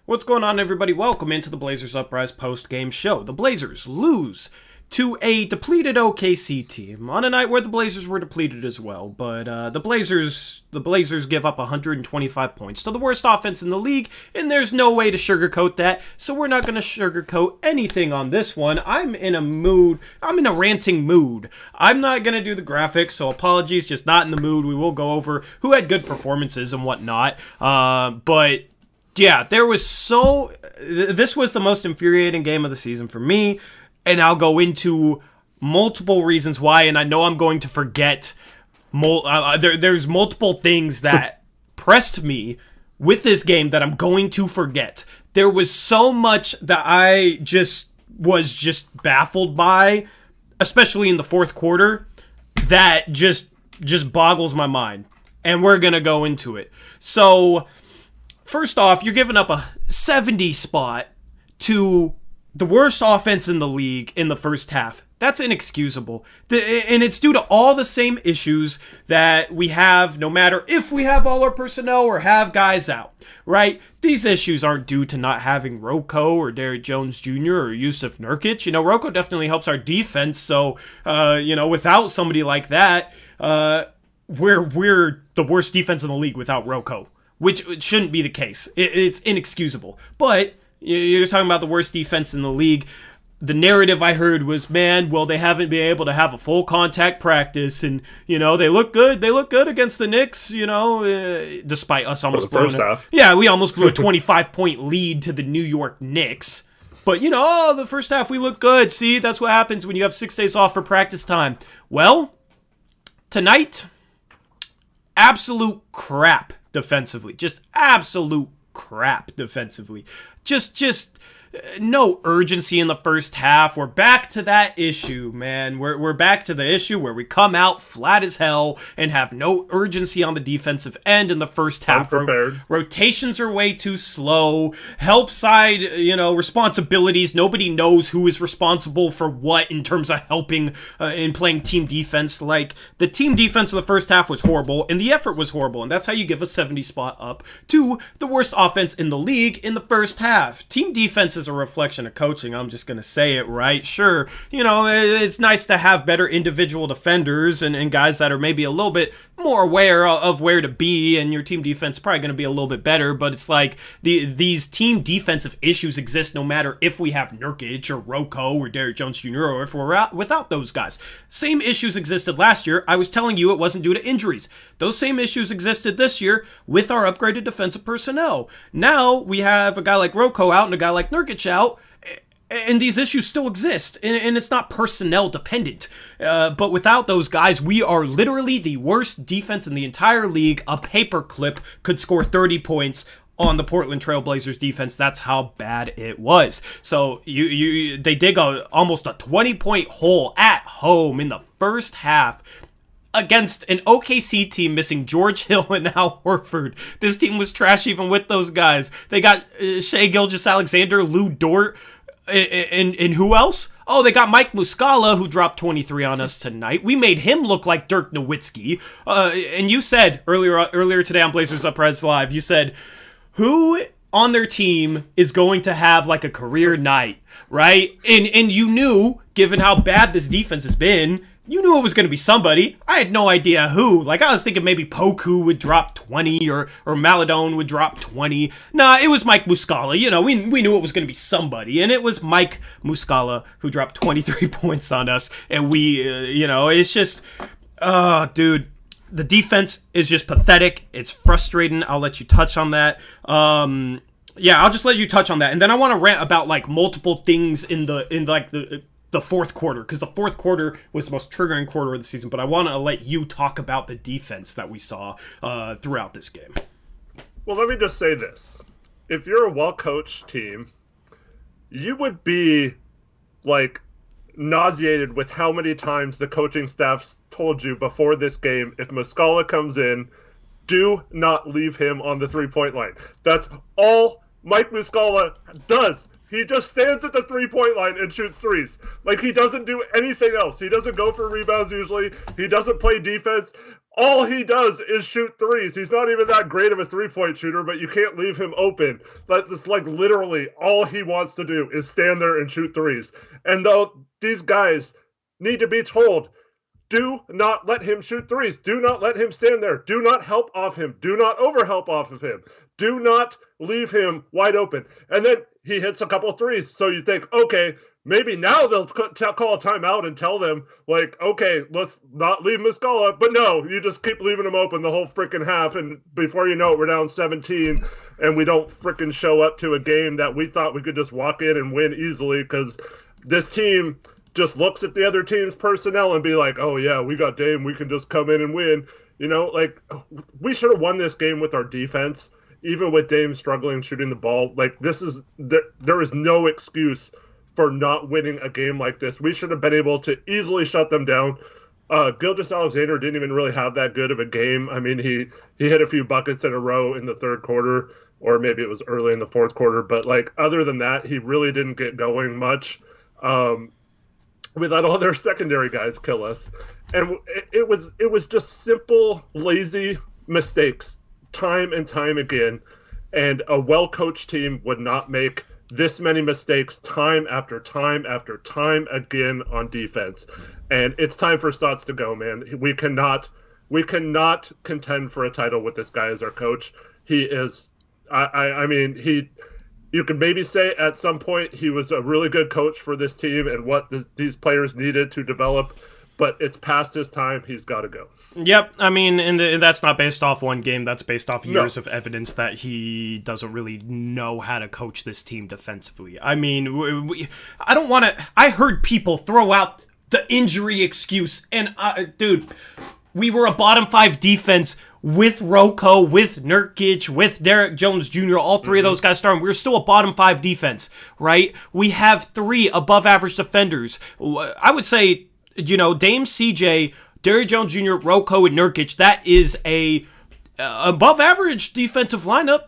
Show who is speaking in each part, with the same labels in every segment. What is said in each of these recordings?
Speaker 1: What's going on, everybody? Welcome into the Blazers Uprise post-game show. The Blazers lose to a depleted OKC team on a night where the Blazers were depleted as well. But the Blazers give up 125 points to the worst offense in the league, and there's no way to sugarcoat that. So we're not going to sugarcoat anything on this one. I'm in a ranting mood. I'm not going to do the graphics, so apologies, just not in the mood. We will go over who had good performances and whatnot. But yeah, this was the most infuriating game of the season for me, and I'll go into multiple reasons why, and I know I'm going to forget. There's multiple things that pressed me with this game that I'm going to forget. There was so much that I was baffled by, especially in the fourth quarter, that just boggles my mind, and we're going to go into it. So first off, you're giving up a 70 spot to the worst offense in the league in the first half. That's inexcusable. And it's due to all the same issues that we have no matter if we have all our personnel or have guys out, right? These issues aren't due to not having Rocco or Derrick Jones Jr. or Yusuf Nurkic. Rocco definitely helps our defense. So, without somebody like that, we're the worst defense in the league without Rocco, which shouldn't be the case. It's inexcusable. But you're talking about the worst defense in the league. The narrative I heard was, they haven't been able to have a full contact practice, and, they look good. They look good against the Knicks, despite us almost blowing it. Yeah, we almost blew a 25-point lead to the New York Knicks. But, the first half we look good. See, that's what happens when you have 6 days off for practice time. Well, tonight, absolute crap defensively. Just absolute crap defensively. Just no urgency in the first half. We're back to that issue, man. We're back to the issue where we come out flat as hell and have no urgency on the defensive end in the first half. Rotations are way too slow. Help side, responsibilities. Nobody knows who is responsible for what in terms of helping in playing team defense. Like, the team defense in the first half was horrible, and the effort was horrible, and that's how you give a 70 spot up to the worst offense in the league in the first half. Team defense is a reflection of coaching. I'm just going to say it, right? Sure, it's nice to have better individual defenders and guys that are maybe a little bit more aware of where to be, and your team defense is probably going to be a little bit better, but it's like these team defensive issues exist no matter if we have Nurkic or Rocco or Derrick Jones Jr. or if we're out without those guys. Same issues existed last year. I was telling you it wasn't due to injuries. Those same issues existed this year with our upgraded defensive personnel. Now we have a guy like Rocco out and a guy like Nurkic out, and these issues still exist, and it's not personnel dependent. But without those guys, we are literally the worst defense in the entire league. A paperclip could score 30 points on the Portland Trail Blazers defense. That's how bad it was. So they dig almost a 20-point hole at home in the first half against an OKC team missing George Hill and Al Horford. This team was trash even with those guys. They got Shai Gilgeous-Alexander, Lou Dort, and who else? Oh, they got Mike Muscala, who dropped 23 on us tonight. We made him look like Dirk Nowitzki. And you said earlier today on Blazers Uprise Live, you said, who on their team is going to have like a career night, right? And you knew, given how bad this defense has been, you knew it was going to be somebody. I had no idea who. Like, I was thinking maybe Poku would drop 20 or Maladone would drop 20. Nah, it was Mike Muscala. We knew it was going to be somebody. And it was Mike Muscala who dropped 23 points on us. And we, it's just, dude, the defense is just pathetic. It's frustrating. I'll let you touch on that. I'll just let you touch on that. And then I want to rant about, like, multiple things in the fourth quarter, because the fourth quarter was the most triggering quarter of the season, but I want to let you talk about the defense that we saw throughout this game.
Speaker 2: Well, let me just say this. If you're a well-coached team, you would be, like, nauseated with how many times the coaching staff told you before this game, if Muscala comes in, do not leave him on the three-point line. That's all Mike Muscala does. He just stands at the 3-point line and shoots threes. Like, he doesn't do anything else. He doesn't go for rebounds usually. He doesn't play defense. All he does is shoot threes. He's not even that great of a 3-point shooter, but you can't leave him open. That's like literally all he wants to do is stand there and shoot threes. And though these guys need to be told, do not let him shoot threes. Do not let him stand there. Do not help off him. Do not overhelp off of him. Do not leave him wide open. And then he hits a couple threes. So you think, okay, maybe now they'll call a timeout and tell them, like, okay, let's not leave Muscala. But no, you just keep leaving him open the whole freaking half. And before you know it, we're down 17. And we don't freaking show up to a game that we thought we could just walk in and win easily because this team just looks at the other team's personnel and be like, oh, yeah, we got Dame. We can just come in and win. You know, like, we should have won this game with our defense, even with Dame struggling shooting the ball. Like, there is no excuse for not winning a game like this. We should have been able to easily shut them down. Gilgeous-Alexander didn't even really have that good of a game. I mean, he hit a few buckets in a row in the third quarter, or maybe it was early in the fourth quarter. But, like, other than that, he really didn't get going much. We let all their secondary guys kill us. And it was just simple, lazy mistakes time and time again. And a well-coached team would not make this many mistakes time after time after time again on defense. And it's time for Stotts to go, man. We cannot contend for a title with this guy as our coach. He is, I mean, you could maybe say at some point he was a really good coach for this team and what these players needed to develop, but it's past his time. He's got to go.
Speaker 1: Yep. I mean, and that's not based off one game. That's based off years of evidence that he doesn't really know how to coach this team defensively. I mean, I don't want to... I heard people throw out the injury excuse, and dude, we were a bottom 5 defense with Rocco, with Nurkic, with Derek Jones Jr., all three of those guys starting. We're still a bottom 5 defense, right? We have 3 above average defenders. I would say, you know, Dame, CJ, Derek Jones Jr., Rocco, and Nurkic, that is a above average defensive lineup.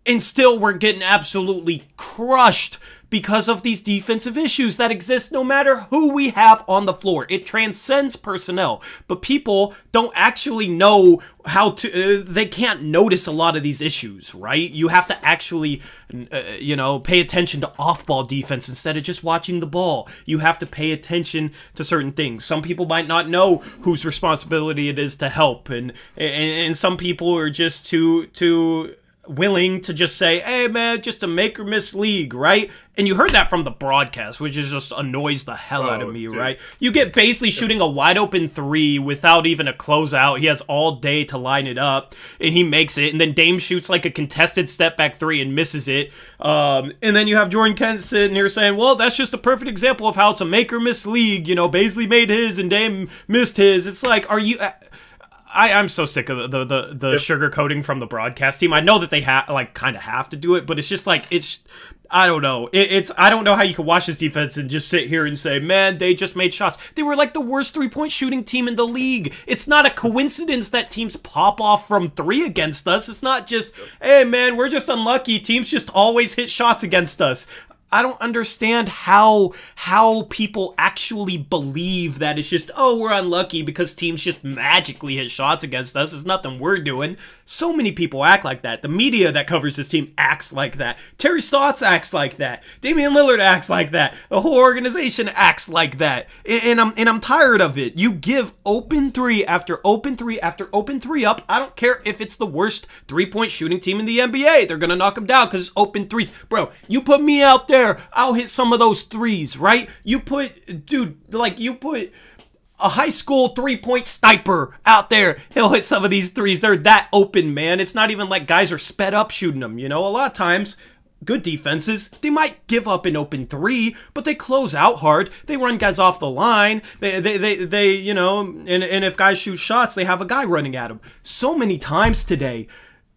Speaker 1: And still we're getting absolutely crushed because of these defensive issues that exist no matter who we have on the floor. It transcends personnel, but people don't actually know how to, they can't notice a lot of these issues, right? You have to actually, pay attention to off-ball defense instead of just watching the ball. You have to pay attention to certain things. Some people might not know whose responsibility it is to help, and some people are just too willing to just say, hey man, just a make or miss league, right? And you heard that from the broadcast, which is just annoys the hell out of me, dude. Right? You get Baisley shooting a wide open 3 without even a closeout. He has all day to line it up, and he makes it. And then Dame shoots like a contested step back 3 and misses it. And then you have Jordan Kent sitting here saying, well, that's just a perfect example of how it's a make or miss league. You know, Baisley made his and Dame missed his. It's like, are you... I'm so sick of the sugarcoating from the broadcast team. I know that they kind of have to do it, but it's just like, I don't know. I don't know how you can watch this defense and just sit here and say, man, they just made shots. They were like the worst 3-point shooting team in the league. It's not a coincidence that teams pop off from 3 against us. It's not just, hey man, we're just unlucky. Teams just always hit shots against us. I don't understand how people actually believe that it's just, oh, we're unlucky because teams just magically hit shots against us. It's nothing we're doing. So many people act like that. The media that covers this team acts like that. Terry Stotts acts like that. Damian Lillard acts like that. The whole organization acts like that. And I'm tired of it. You give open 3 after open 3 after open 3 up. I don't care if it's the worst 3-point shooting team in the NBA. They're going to knock them down because it's open 3s. Bro, you put me out there, I'll hit some of those 3s, right? You put a high school 3-point sniper out there, he'll hit some of these 3s. They're that open, man. It's not even like guys are sped up shooting them, you know? A lot of times, good defenses, they might give up an open 3, but they close out hard. They run guys off the line. They you know, and if guys shoot shots, they have a guy running at them. So many times today,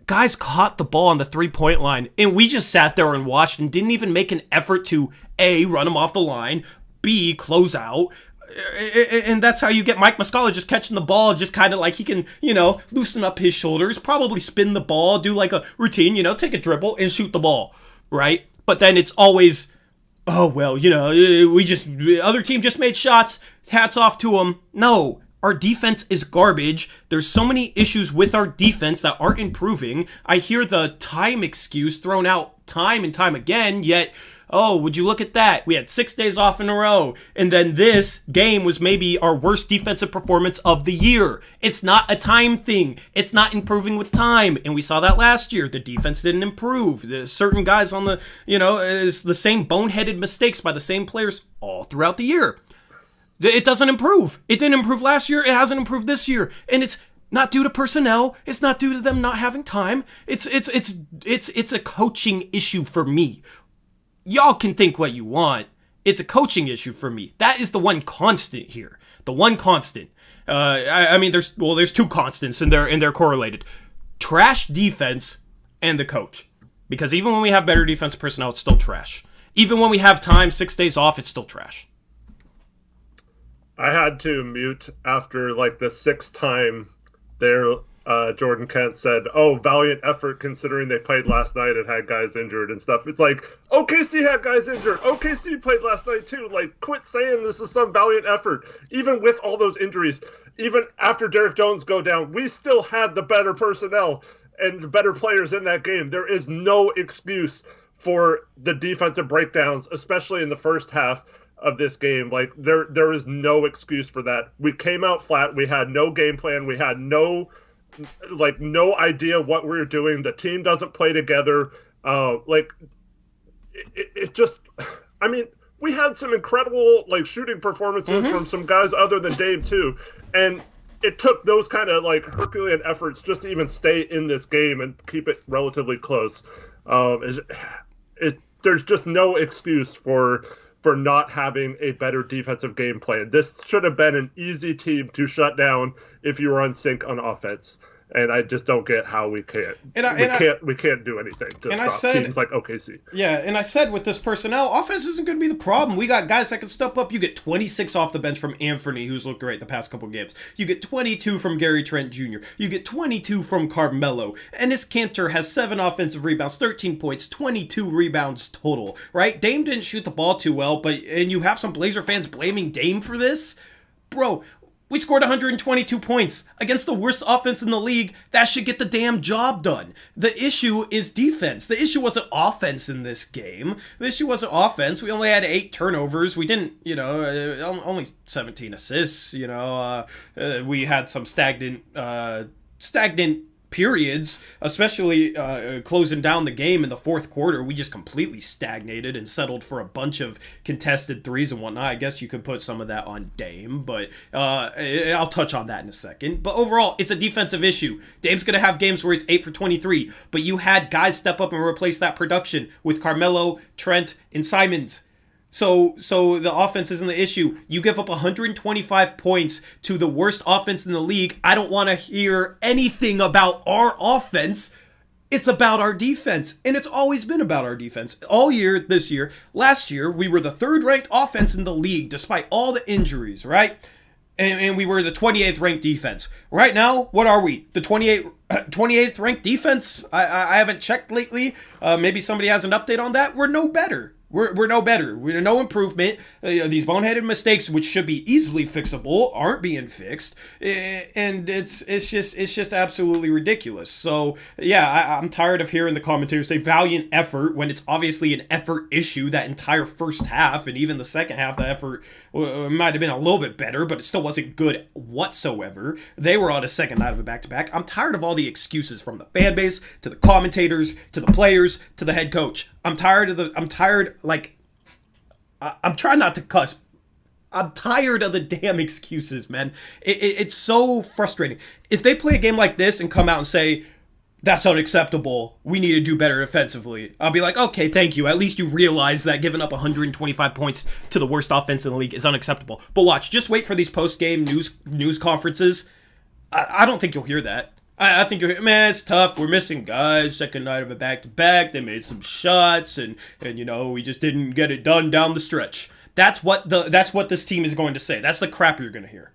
Speaker 1: guys caught the ball on the 3-point line, and we just sat there and watched and didn't even make an effort to, A, run them off the line, B, close out. And that's how you get Mike Muscala just catching the ball, just kind of like he can, you know, loosen up his shoulders, probably spin the ball, do like a routine, you know, take a dribble and shoot the ball, right? but then it's always, oh, well, other team just made shots, hats off to them. No, our defense is garbage. There's so many issues with our defense that aren't improving. I hear the time excuse thrown out time and time again, yet, oh, would you look at that? We had 6 days off in a row, and then this game was maybe our worst defensive performance of the year. It's not a time thing. It's not improving with time, and we saw that last year. The defense didn't improve. There's certain guys on the, it's the same boneheaded mistakes by the same players all throughout the year. It doesn't improve. It didn't improve last year. It hasn't improved this year, and it's not due to personnel. It's not due to them not having time. It's a coaching issue for me. Y'all can think what you want. It's a coaching issue for me. That is the one constant here. The one constant. There's two constants and they're correlated. Trash defense and the coach. Because even when we have better defensive personnel, it's still trash. Even when we have time, 6 days off, it's still trash.
Speaker 2: I had to mute after like the sixth time there. Jordan Kent said, "Oh, valiant effort considering they played last night and had guys injured and stuff." It's like, OKC had guys injured. OKC played last night too. Like, quit saying this is some valiant effort. Even with all those injuries, even after Derek Jones go down, we still had the better personnel and the better players in that game. There is no excuse for the defensive breakdowns, especially in the first half of this game. Like, there is no excuse for that. We came out flat. We had no game plan. We had no idea what we were doing. The team doesn't play together. It just, I mean, we had some incredible shooting performances from some guys other than Dame too, and it took those kind of Herculean efforts just to even stay in this game and keep it relatively close. There's just no excuse for not having a better defensive game plan. This should have been an easy team to shut down if you were on sync on offense. And I just don't get how we can't. We can't do anything to stop teams like OKC.
Speaker 1: Yeah, and I said with this personnel, offense isn't going to be the problem. We got guys that can step up. You get 26 off the bench from Anthony, who's looked great the past couple games. You get 22 from Gary Trent Jr. You get 22 from Carmelo. Enes Kanter has 7 offensive rebounds, 13 points, 22 rebounds total, right? Dame didn't shoot the ball too well, and you have some Blazer fans blaming Dame for this? Bro, we scored 122 points against the worst offense in the league. That should get the damn job done. The issue is defense. The issue wasn't offense in this game. The issue wasn't offense. We only had 8 turnovers. We didn't, only 17 assists. We had some stagnant periods, especially closing down the game in the fourth quarter. We just completely stagnated and settled for a bunch of contested threes and whatnot. I guess you could put some of that on Dame, but I'll touch on that in a second. But overall, it's a defensive issue. Dame's going to have games where he's 8 for 23, but you had guys step up and replace that production with Carmelo, Trent, and Simons. So the offense isn't the issue. You give up 125 points to the worst offense in the league. I don't want to hear anything about our offense. It's about our defense, and it's always been about our defense. All year, this year, last year, we were the 3rd-ranked offense in the league despite all the injuries, right? And we were the 28th ranked defense. Right now, what are we? The 28th ranked defense? I haven't checked lately. Maybe somebody has an update on that. We're no better. We're no better. We're no improvement. These boneheaded mistakes, which should be easily fixable, aren't being fixed, and it's just absolutely ridiculous. So yeah, I'm tired of hearing the commentators say valiant effort when it's obviously an effort issue. That entire first half and even the second half, the effort might have been a little bit better, but it still wasn't good whatsoever. They were on a second night of a back-to-back. I'm tired of all the excuses from the fan base to the commentators to the players to the head coach. I'm trying not to cuss. I'm tired of the damn excuses, man. It's so frustrating. If they play a game like this and come out and say, that's unacceptable, we need to do better defensively, I'll be like, okay, thank you. At least you realize that giving up 125 points to the worst offense in the league is unacceptable. But watch, just wait for these post-game news conferences. I don't think you'll hear that. I think it's tough. We're missing guys. Second night of a back-to-back. They made some shots, and we just didn't get it done down the stretch. That's what this team is going to say. That's the crap you're going to hear.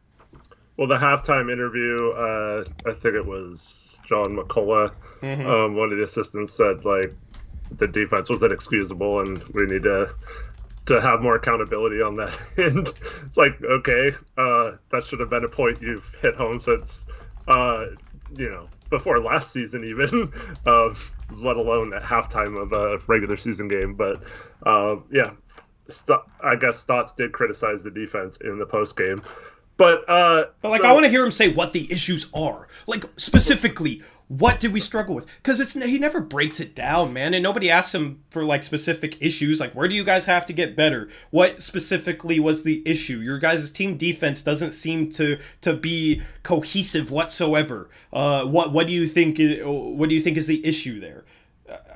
Speaker 2: Well, the halftime interview, I think it was John McCullough, one of the assistants said, the defense was inexcusable, and we need to have more accountability on that. And it's like, okay, that should have been a point you've hit home since, before last season even, let alone at halftime of a regular season game. But I guess Stotts did criticize the defense in the post game. But
Speaker 1: I want to hear him say what the issues are. Like, specifically, what did we struggle with? Because he never breaks it down, man. And nobody asks him for, like, specific issues. Like, where do you guys have to get better? What specifically was the issue? Your guys' team defense doesn't seem to be cohesive whatsoever. What do you think is the issue there?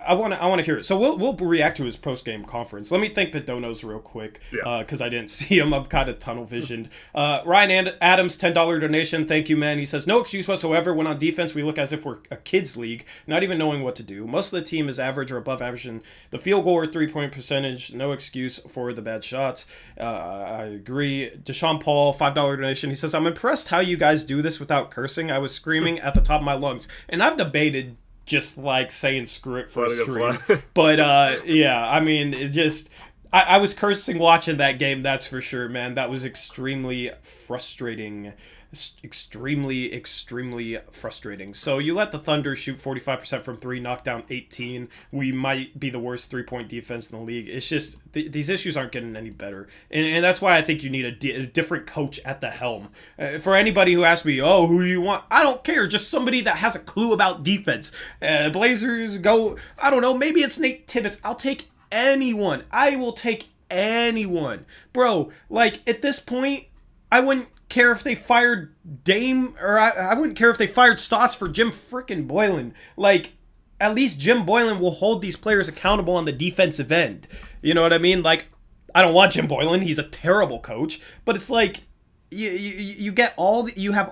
Speaker 1: I want to hear it. So we'll react to his post game conference. Let me thank the donos real quick because I didn't see him. I'm kind of tunnel visioned. Ryan Adams, $10 donation. Thank you, man. He says no excuse whatsoever. When on defense, we look as if we're a kids league, not even knowing what to do. Most of the team is average or above average in the field goal or 3-point percentage. No excuse for the bad shots. I agree. Deshaun Paul, $5 donation. He says I'm impressed how you guys do this without cursing. I was screaming at the top of my lungs, and I've debated just like saying screw it for a stream. But I mean, it just I was cursing watching that game, that's for sure, man. That was extremely frustrating. Extremely frustrating. So you let the Thunder shoot 45% from 3, knock down 18. We might be the worst 3-point defense in the league. It's just these issues aren't getting any better, and that's why I think you need a different coach at the helm. For anybody who asks me, who do you want? I don't care. Just somebody that has a clue about defense. Blazers go. I don't know. Maybe it's Nate Tibbetts. I'll take anyone. I will take anyone, bro. Like at this point, I wouldn't care if they fired Dame, or I wouldn't care if they fired Stotts for Jim frickin' Boylan. Like, at least Jim Boylan will hold these players accountable on the defensive end. You know what I mean? Like, I don't want Jim Boylan. He's a terrible coach. But it's like, you have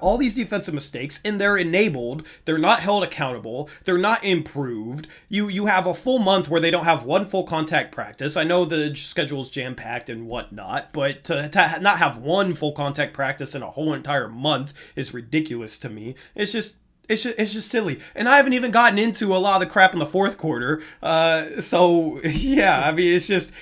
Speaker 1: all these defensive mistakes, and they're enabled. They're not held accountable. They're not improved. You have a full month where they don't have one full contact practice. I know the schedule's jam-packed and whatnot, but to not have one full contact practice in a whole entire month is ridiculous to me. It's just silly. And I haven't even gotten into a lot of the crap in the fourth quarter. So yeah, I mean, it's just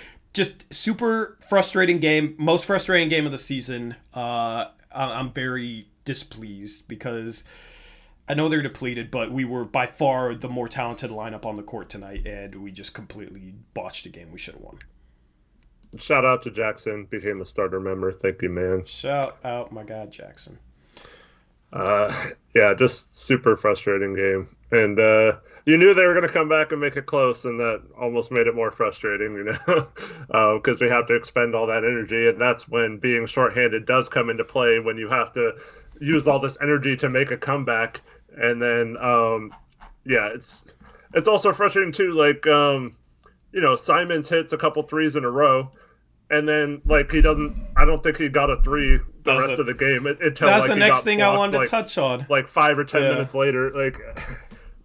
Speaker 1: super frustrating game. Most frustrating game of the season. I'm very displeased because I know they're depleted, but we were by far the more talented lineup on the court tonight, and we just completely botched a game we should have won.
Speaker 2: Shout out to Jackson, became a starter member. Thank you, man.
Speaker 1: Shout out my guy Jackson.
Speaker 2: Just super frustrating game. And you knew they were going to come back and make it close, and that almost made it more frustrating, because we have to expend all that energy, and that's when being shorthanded does come into play, when you have to use all this energy to make a comeback. And then, it's also frustrating too, like, Simons hits a couple threes in a row, and then, like, I don't think he got a three the rest of the game.
Speaker 1: That's the next thing I wanted to touch on.
Speaker 2: Like 5 or 10 minutes later, like...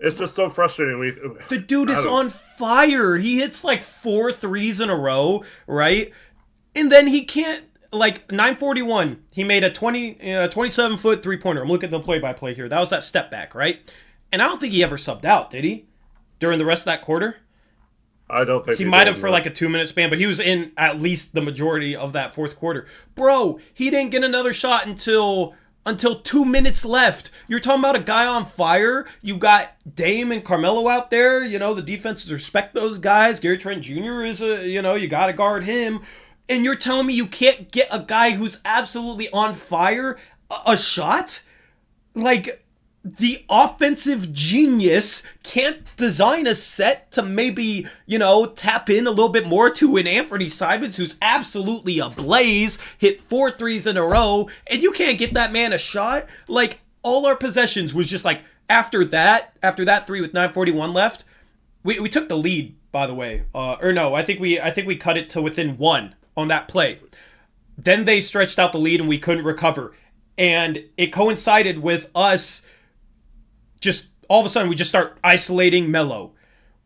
Speaker 2: It's just so frustrating.
Speaker 1: The dude is on fire. He hits like 4 threes in a row, right? And then he can't, like 9:41, he made a 27-foot three-pointer. I'm looking at the play-by-play here. That was that step back, right? And I don't think he ever subbed out, did he? During the rest of that quarter?
Speaker 2: I don't think
Speaker 1: he might have for like a 2-minute span, but he was in at least the majority of that fourth quarter. Bro, he didn't get another shot until 2 minutes left. You're talking about a guy on fire. You got Dame and Carmelo out there. The defenses respect those guys. Gary Trent Jr. is you got to guard him. And you're telling me you can't get a guy who's absolutely on fire a shot? Like, the offensive genius can't design a set to maybe, tap in a little bit more to an Anthony Simons who's absolutely ablaze, hit 4 threes in a row, and you can't get that man a shot? Like, all our possessions was just like, after that three with 9:41 left, we took the lead, by the way. I think we cut it to within 1 on that play. Then they stretched out the lead and we couldn't recover. And it coincided with us just all of a sudden we just start isolating Melo.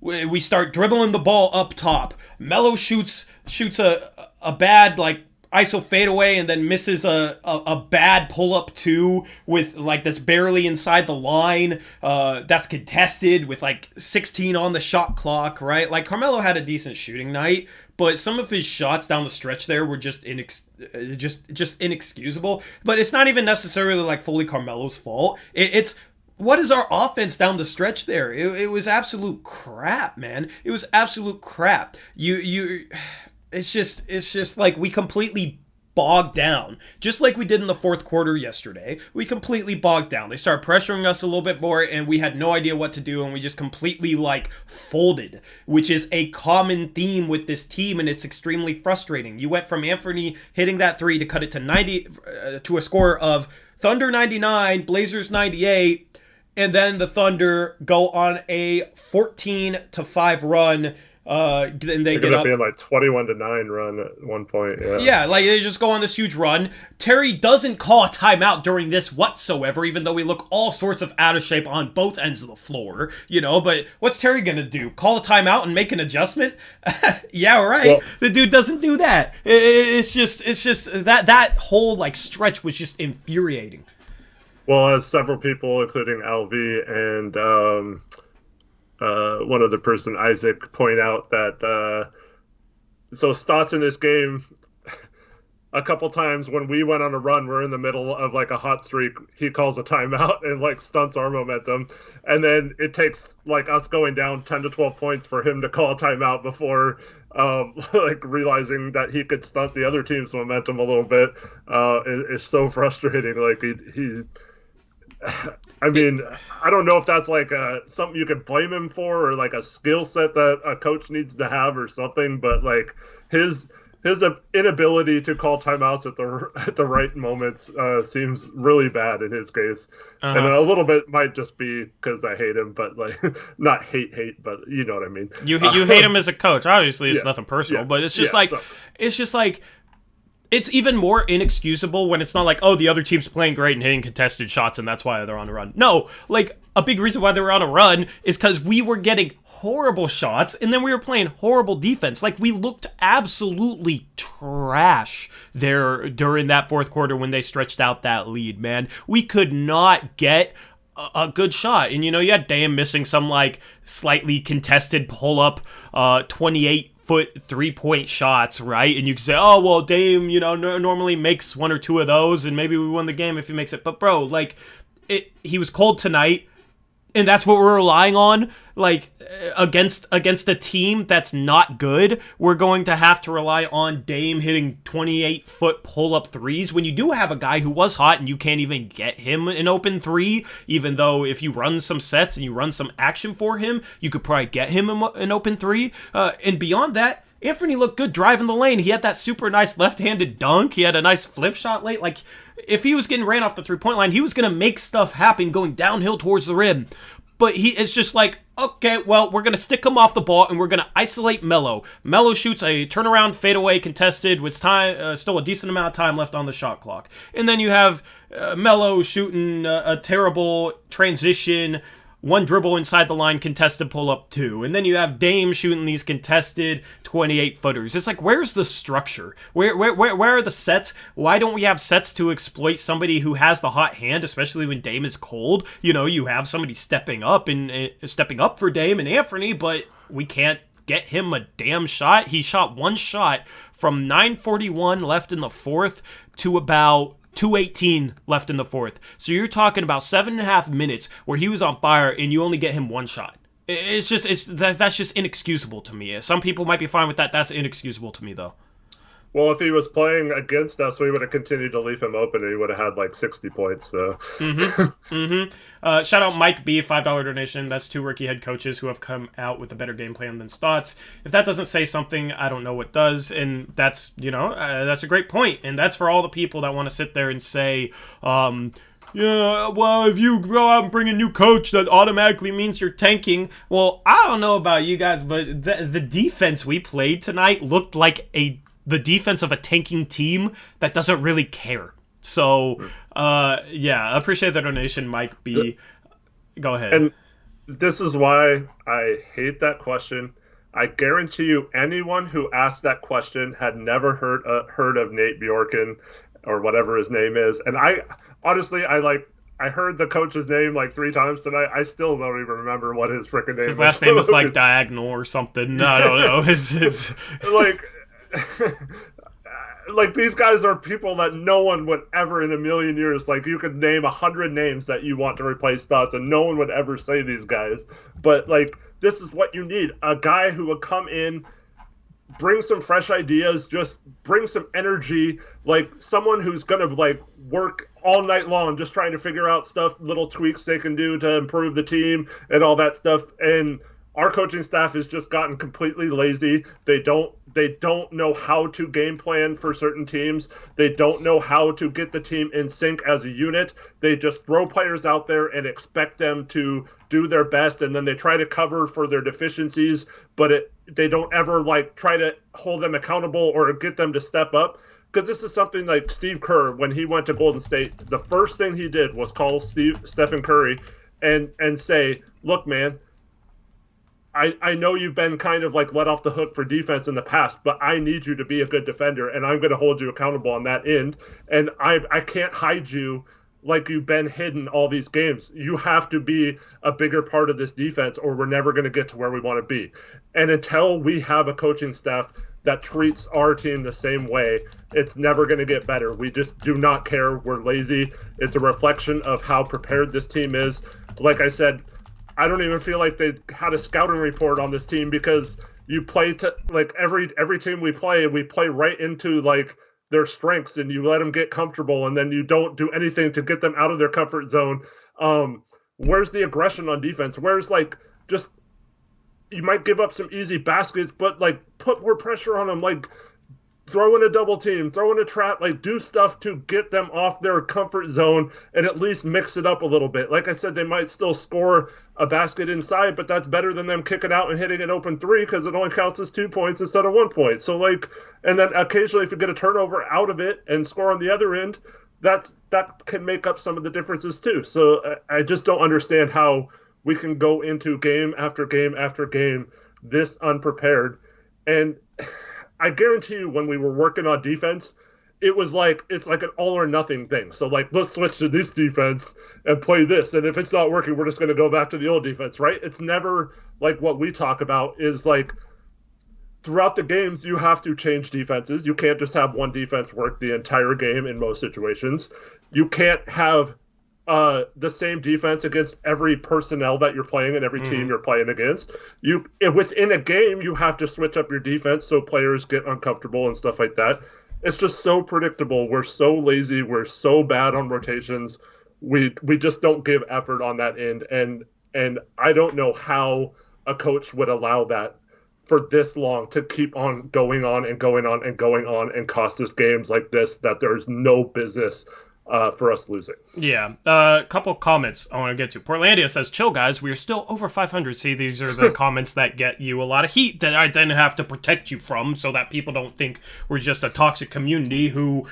Speaker 1: We start dribbling the ball up top. Melo shoots a bad, like, ISO fadeaway and then misses a bad pull-up two with like that's barely inside the line, that's contested with like 16 on the shot clock, right? Like Carmelo had a decent shooting night, but some of his shots down the stretch there were just inexcusable. But it's not even necessarily like fully Carmelo's fault. It's what is our offense down the stretch there? It was absolute crap, man. It was absolute crap. It's just like we completely bogged down, just like we did in the fourth quarter yesterday. We completely bogged down. They started pressuring us a little bit more, and we had no idea what to do, and we just completely like folded, which is a common theme with this team, and it's extremely frustrating. You went from Anthony hitting that three to cut it to 90 to a score of Thunder 99, Blazers 98. And then the Thunder go on a 14-5 run. And they get up
Speaker 2: being like 21-9 run at one point.
Speaker 1: Yeah, like they just go on this huge run. Terry doesn't call a timeout during this whatsoever, even though we look all sorts of out of shape on both ends of the floor. But what's Terry gonna do? Call a timeout and make an adjustment? Yeah, right. Well, the dude doesn't do that. It's just that whole like stretch was just infuriating.
Speaker 2: Well, as several people, including LV and one other person, Isaac, point out that so Stotts in this game, a couple times when we went on a run, we're in the middle of like a hot streak, he calls a timeout and like stunts our momentum. And then it takes like us going down 10 to 12 points for him to call a timeout before like realizing that he could stunt the other team's momentum a little bit. It's so frustrating. Like he I mean, I don't know if that's like something you can blame him for, or like a skill set that a coach needs to have or something. But like his inability to call timeouts at the right moments seems really bad in his case. And a little bit might just be because I hate him, but like not hate, but you know what I mean.
Speaker 1: You hate him as a coach. Obviously, it's nothing personal, but it's just it's just like. It's even more inexcusable when it's not like, oh, the other team's playing great and hitting contested shots and that's why they're on a run. No, like, a big reason why they were on a run is because we were getting horrible shots and then we were playing horrible defense. Like, we looked absolutely trash there during that fourth quarter when they stretched out that lead, man. We could not get a good shot. And, you had Dame missing some, like, slightly contested pull-up 28 foot 3-point shots, right? And you can say, oh, well, Dame, normally makes one or two of those, and maybe we win the game if he makes it. But, bro, like, he was cold tonight, and that's what we're relying on. Like, against a team that's not good, we're going to have to rely on Dame hitting 28-foot pull-up threes when you do have a guy who was hot and you can't even get him an open three, even though if you run some sets and you run some action for him, you could probably get him an open three. And beyond that, Anthony looked good driving the lane. He had that super nice left-handed dunk. He had a nice flip shot late. Like, if he was getting ran off the three-point line, he was going to make stuff happen going downhill towards the rim. But it's just like, okay, well, we're going to stick him off the ball and we're going to isolate Melo. Melo shoots a turnaround fadeaway contested with time, still a decent amount of time left on the shot clock. And then you have Melo shooting a terrible transition, one dribble inside the line, contested pull-up two. And then you have Dame shooting these contested 28-footers. It's like, where's the structure? Where are the sets? Why don't we have sets to exploit somebody who has the hot hand, especially when Dame is cold? You have somebody stepping up for Dame and Anthony, but we can't get him a damn shot. He shot one shot from 9:41 left in the fourth to about 2:18 left in the fourth. So you're talking about 7.5 minutes where he was on fire and you only get him one shot. That's just inexcusable to me. Some people might be fine with that. That's inexcusable to me, though.
Speaker 2: Well, if he was playing against us, we would have continued to leave him open and he would have had like 60 points. So.
Speaker 1: Shout out Mike B, $5 donation. That's 2 rookie head coaches who have come out with a better game plan than Stotts. If that doesn't say something, I don't know what does. And that's, that's a great point. And that's for all the people that want to sit there and say, yeah, well, if you go out and bring a new coach, that automatically means you're tanking. Well, I don't know about you guys, but the defense we played tonight looked like the defense of a tanking team that doesn't really care. So, yeah, appreciate the donation, Mike B. Go ahead.
Speaker 2: And this is why I hate that question. I guarantee you, anyone who asked that question had never heard of Nate Bjorken or whatever his name is. And I honestly, I heard the coach's name like 3 times tonight. I still don't even remember what his freaking name is.
Speaker 1: His last name is like Diagonal or something. I don't know. It's
Speaker 2: like. Like, these guys are people that no one would ever in a million years, like, you could name 100 names that you want to replace Stotts, and no one would ever say these guys. But, like, this is what you need. A guy who would come in, bring some fresh ideas, just bring some energy, like, someone who's going to, like, work all night long just trying to figure out stuff, little tweaks they can do to improve the team and all that stuff. And our coaching staff has just gotten completely lazy. They don't know how to game plan for certain teams. They don't know how to get the team in sync as a unit. They just throw players out there and expect them to do their best, and then they try to cover for their deficiencies, but they don't ever like try to hold them accountable or get them to step up. Because this is something like Steve Kerr, when he went to Golden State, the first thing he did was call Stephen Curry and say, look, man, I know you've been kind of like let off the hook for defense in the past, but I need you to be a good defender, and I'm going to hold you accountable on that end. And I can't hide you like you've been hidden all these games. You have to be a bigger part of this defense, or we're never going to get to where we want to be. And until we have a coaching staff that treats our team the same way, it's never going to get better. We just do not care. We're lazy. It's a reflection of how prepared this team is. Like I said, I don't even feel like they had a scouting report on this team, because you play to like every team we play right into like their strengths, and you let them get comfortable, and then you don't do anything to get them out of their comfort zone. Where's the aggression on defense? Where's like just you might give up some easy baskets, but like put more pressure on them, like throw in a double team, throw in a trap, like do stuff to get them off their comfort zone and at least mix it up a little bit. Like I said, they might still score a basket inside, but that's better than them kicking out and hitting an open three, because it only counts as 2 points instead of 1 point. So like, and then occasionally if you get a turnover out of it and score on the other end, that can make up some of the differences too. So I just don't understand how we can go into game after game after game this unprepared. And I guarantee you, when we were working on defense, it's like an all or nothing thing. So like, let's switch to this defense and play this, and if it's not working, we're just going to go back to the old defense, right? It's never like what we talk about is like throughout the games you have to change defenses. You can't just have one defense work the entire game in most situations. You can't have the same defense against every personnel that you're playing and every team you're playing against. Within a game, you have to switch up your defense so players get uncomfortable and stuff like that. It's just so predictable. We're so lazy. We're so bad on rotations. We just don't give effort on that end. And I don't know how a coach would allow that for this long to keep on going on and going on and going on and cost us games like this that there's no business for us losing.
Speaker 1: Yeah. A couple comments I want to get to. Portlandia says, chill guys, we are still over 500. See, these are the comments that get you a lot of heat that I then have to protect you from, so that people don't think we're just a toxic community who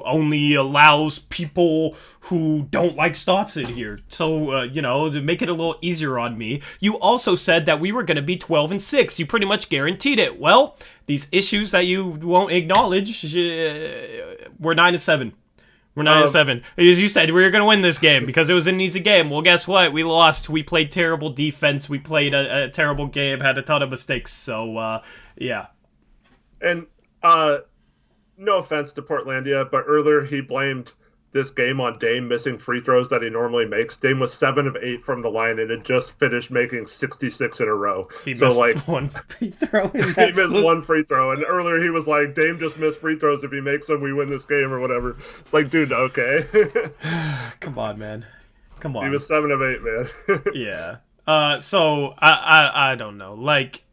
Speaker 1: only allows people who don't like Stotts in here. So, to make it a little easier on me, you also said that we were going to be 12-6. You pretty much guaranteed it. Well, these issues that you won't acknowledge, we're 9-7. We're 9-7. As you said, we were going to win this game because it was an easy game. Well, guess what? We lost. We played terrible defense. We played a terrible game, had a ton of mistakes. So, yeah.
Speaker 2: And no offense to Portlandia, but earlier he blamed this game on Dame missing free throws that he normally makes. Dame was 7 of 8 from the line and had just finished making 66 in a row.
Speaker 1: He missed one free throw.
Speaker 2: He missed one free throw. And earlier he was like, Dame just missed free throws. If he makes them, we win this game or whatever. It's like, dude, okay.
Speaker 1: Come on, man. Come on.
Speaker 2: He was 7 of 8, man.
Speaker 1: Yeah. So, I don't know. Like,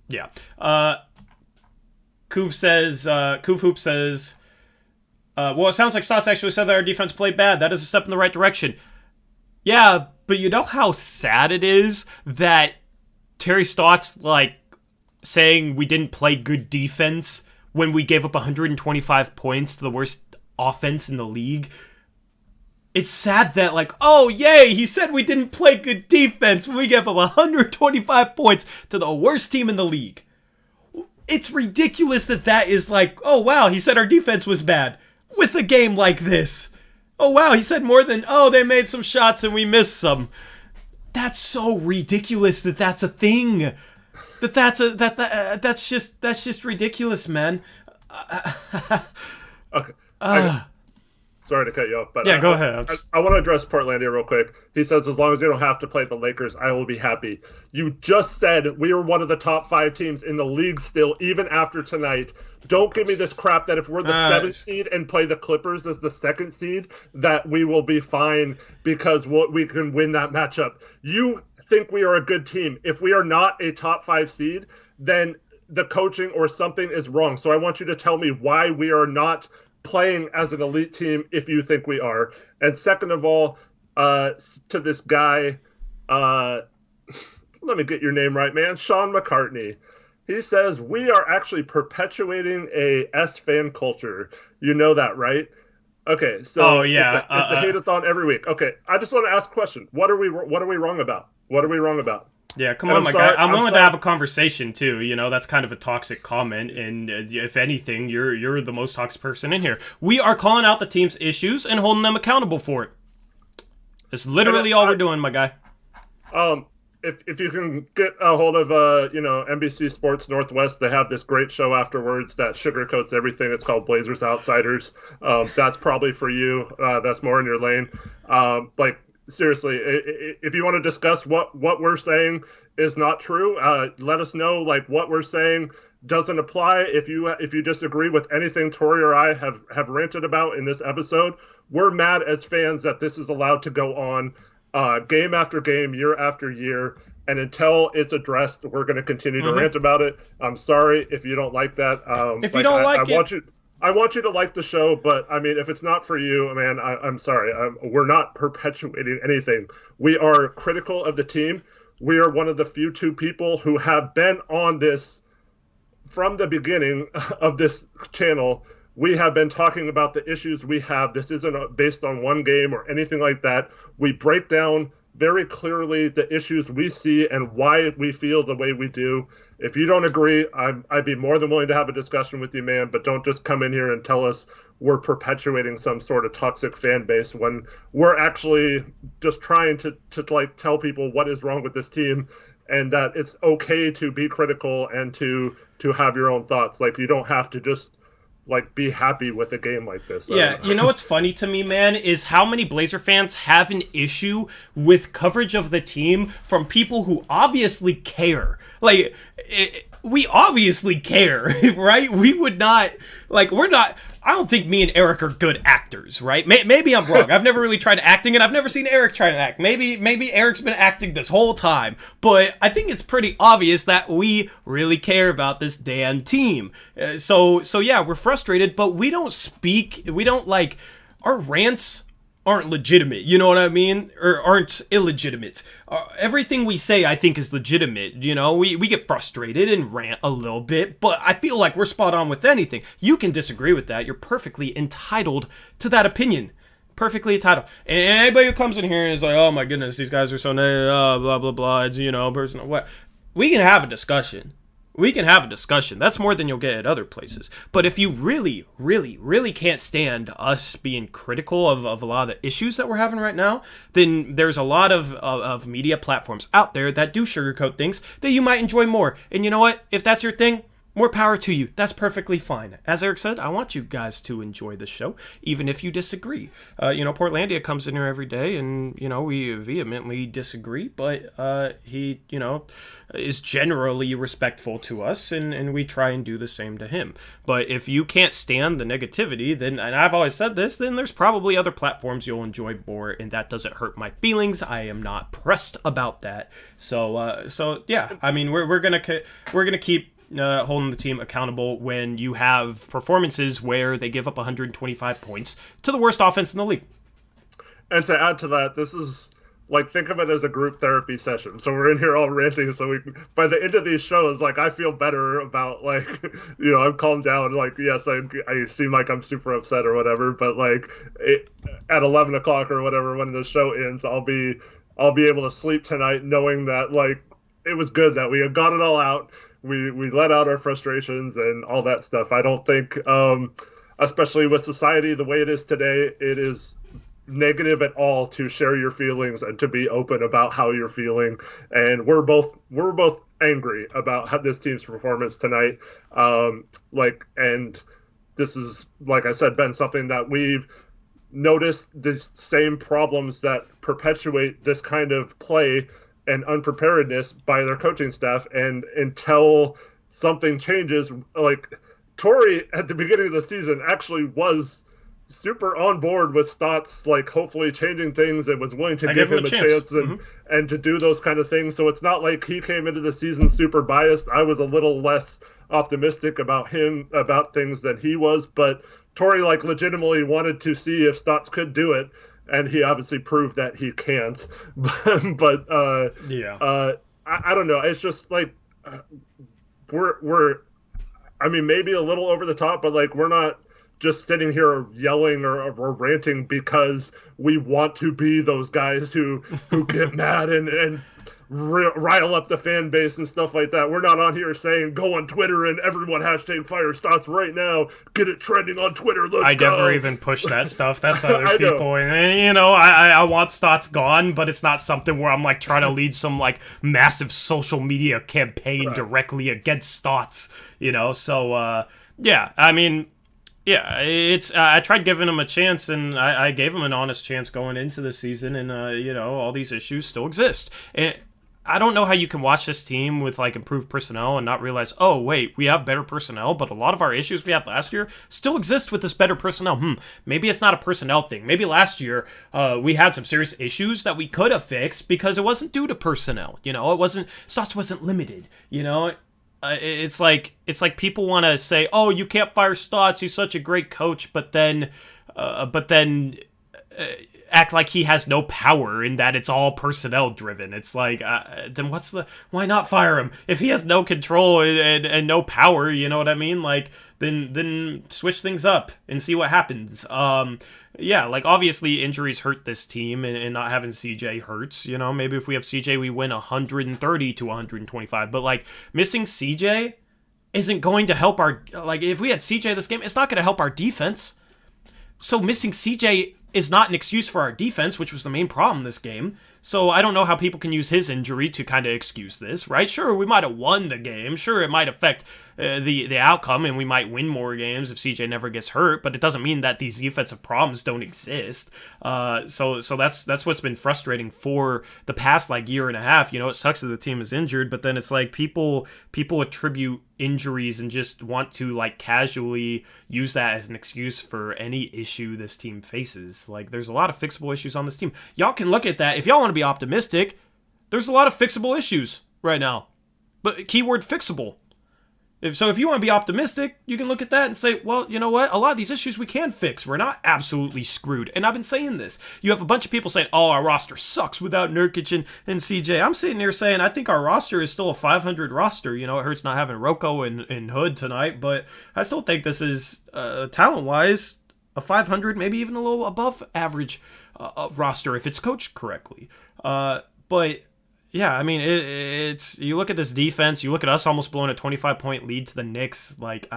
Speaker 1: yeah. Koof Hoop says, well, it sounds like Stotts actually said that our defense played bad. That is a step in the right direction. Yeah, but you know how sad it is that Terry Stotts, like, saying we didn't play good defense when we gave up 125 points to the worst offense in the league? it's sad that, like, oh, yay, he said we didn't play good defense when we gave up 125 points to the worst team in the league. It's ridiculous that is like, oh, wow, he said our defense was bad with a game like this. Oh, wow, he said more than, oh, they made some shots and we missed some. That's so ridiculous that's a thing. That's just ridiculous, man.
Speaker 2: Okay. Sorry to cut you off, but
Speaker 1: yeah, go ahead.
Speaker 2: I want to address Portlandia real quick. He says, as long as you don't have to play the Lakers, I will be happy. You just said we are one of the top 5 teams in the league still, even after tonight. Don't give me this crap that if we're the 7th seed and play the Clippers as the 2nd seed, that we will be fine because we can win that matchup. You think we are a good team. If we are not a top 5 seed, then the coaching or something is wrong. So I want you to tell me why we are not playing as an elite team if you think we are. And second of all, to this guy, let me get your name right, man, Sean McCartney. He says, we are actually perpetuating a S fan culture. You know that, right? Okay, so it's a hate-a-thon every week. Okay, I just want to ask a question. What are we wrong about? What are we wrong about?
Speaker 1: Yeah, come on, my guy. I'm willing to have a conversation too. You know, that's kind of a toxic comment, and if anything, you're the most toxic person in here. We are calling out the team's issues and holding them accountable for it. That's literally all we're doing, my guy.
Speaker 2: If you can get a hold of NBC Sports Northwest, they have this great show afterwards that sugarcoats everything. It's called Blazers Outsiders. That's probably for you. That's more in your lane. Seriously, if you want to discuss what we're saying is not true, let us know. Like, what we're saying doesn't apply. If you disagree with anything Tori or I have ranted about in this episode, we're mad as fans that this is allowed to go on game after game, year after year. And until it's addressed, we're going to continue to rant about it. I'm sorry if you don't like that.
Speaker 1: If you don't like it,
Speaker 2: I want you to like the show, but I mean, if it's not for you, man, I'm sorry. We're not perpetuating anything. We are critical of the team. We are one of the few 2 people who have been on this from the beginning of this channel. We have been talking about the issues we have. This isn't based on one game or anything like that. We break down very clearly the issues we see and why we feel the way we do. If you don't agree, I'd be more than willing to have a discussion with you, man, but don't just come in here and tell us we're perpetuating some sort of toxic fan base when we're actually just trying to like tell people what is wrong with this team and that it's okay to be critical and to have your own thoughts. Like, you don't have to just like be happy with a game like this.
Speaker 1: Yeah, you know what's funny to me, man, is how many Blazer fans have an issue with coverage of the team from people who obviously care. Like, we obviously care, right? We would not, like, we're not, I don't think me and Eric are good actors, right? Maybe I'm wrong. I've never really tried acting, and I've never seen Eric try to act. Maybe Eric's been acting this whole time, but I think it's pretty obvious that we really care about this damn team. So yeah, we're frustrated, but we don't like, our rants aren't legitimate, you know what I mean? Or aren't illegitimate. Everything we say, I think, is legitimate, you know? We get frustrated and rant a little bit, but I feel like we're spot on with anything. You can disagree with that. You're perfectly entitled to that opinion. Perfectly entitled. And anybody who comes in here and is like, oh my goodness, these guys are so blah, blah, blah, it's, you know, personal, what? We can have a discussion. That's more than you'll get at other places. But if you really, really, really can't stand us being critical of a lot of the issues that we're having right now, then there's a lot of media platforms out there that do sugarcoat things that you might enjoy more. And you know what? If that's your thing, more power to you. That's perfectly fine. As Eric said, I want you guys to enjoy the show, even if you disagree. Portlandia comes in here every day, and, we vehemently disagree, but he, is generally respectful to us, and we try and do the same to him. But if you can't stand the negativity, then, and I've always said this, then there's probably other platforms you'll enjoy more, and that doesn't hurt my feelings. I am not pressed about that. So yeah, I mean, we're gonna keep holding the team accountable when you have performances where they give up 125 points to the worst offense in the league.
Speaker 2: And to add to that, this is like think of it as a group therapy session. So we're in here all ranting. So we, by the end of these shows, like I feel better about like, I'm calmed down. Like yes, I seem like I'm super upset or whatever, but like at 11 o'clock or whatever when the show ends, I'll be able to sleep tonight knowing that like it was good that we had got it all out. We let out our frustrations and all that stuff. I don't think, especially with society the way it is today, it is negative at all to share your feelings and to be open about how you're feeling. And we're both angry about how this team's performance tonight. And this is, like I said, been something that we've noticed the same problems that perpetuate this kind of play and unpreparedness by their coaching staff. And until something changes, like Torrey at the beginning of the season actually was super on board with Stotts, like hopefully changing things and was willing to give him a chance and to do those kind of things. So it's not like he came into the season super biased. I was a little less optimistic about him, about things than he was, but Torrey like legitimately wanted to see if Stotts could do it, and he obviously proved that he can't. I don't know. It's just like we're I mean, maybe a little over the top, but like we're not just sitting here yelling or ranting because we want to be those guys who get mad and rile up the fan base and stuff like that. We're not on here saying go on Twitter and everyone hashtag fire Stotts right now, get it trending on Twitter. I
Speaker 1: never even push that stuff. That's other people. And I want Stotts gone, but it's not something where I'm like trying to lead some like massive social media campaign directly against Stotts. So yeah, I mean. Yeah, it's. I tried giving him a chance, and I gave him an honest chance going into the season, and all these issues still exist. And I don't know how you can watch this team with like improved personnel and not realize, oh wait, we have better personnel, but a lot of our issues we had last year still exist with this better personnel. Maybe it's not a personnel thing. Maybe last year we had some serious issues that we could have fixed because it wasn't due to personnel. It wasn't. Stotts wasn't limited. It's like people want to say, "Oh, you can't fire Stotts. He's such a great coach," but then act like he has no power in that it's all personnel driven. It's like, then why not fire him if he has no control and no power? You know what I mean? Like, then switch things up and see what happens. Yeah, like obviously injuries hurt this team, and not having CJ hurts. Maybe if we have CJ, we win 130 to 125. But like missing CJ isn't going to help our. Like if we had CJ this game, it's not going to help our defense. So missing CJ is not an excuse for our defense, which was the main problem this game. So I don't know how people can use his injury to kind of excuse this, right? Sure, we might have won the game. Sure, it might affect the outcome, and we might win more games if CJ never gets hurt. But it doesn't mean that these defensive problems don't exist. So that's what's been frustrating for the past like year and a half. It sucks that the team is injured, but then it's like people attribute injuries and just want to like casually use that as an excuse for any issue this team faces. Like there's a lot of fixable issues on this team. Y'all can look at that. If y'all want to be optimistic, there's a lot of fixable issues right now. But keyword fixable. If you want to be optimistic, you can look at that and say, well, you know what? A lot of these issues we can fix. We're not absolutely screwed. And I've been saying this. You have a bunch of people saying, oh, our roster sucks without Nurkic and CJ. I'm sitting here saying I think our roster is still a 500 roster. It hurts not having Rocco and Hood tonight, but I still think this is, talent-wise, a 500, maybe even a little above average roster if it's coached correctly. But yeah, I mean, it's you look at this defense, you look at us almost blowing a 25-point lead to the Knicks. Like,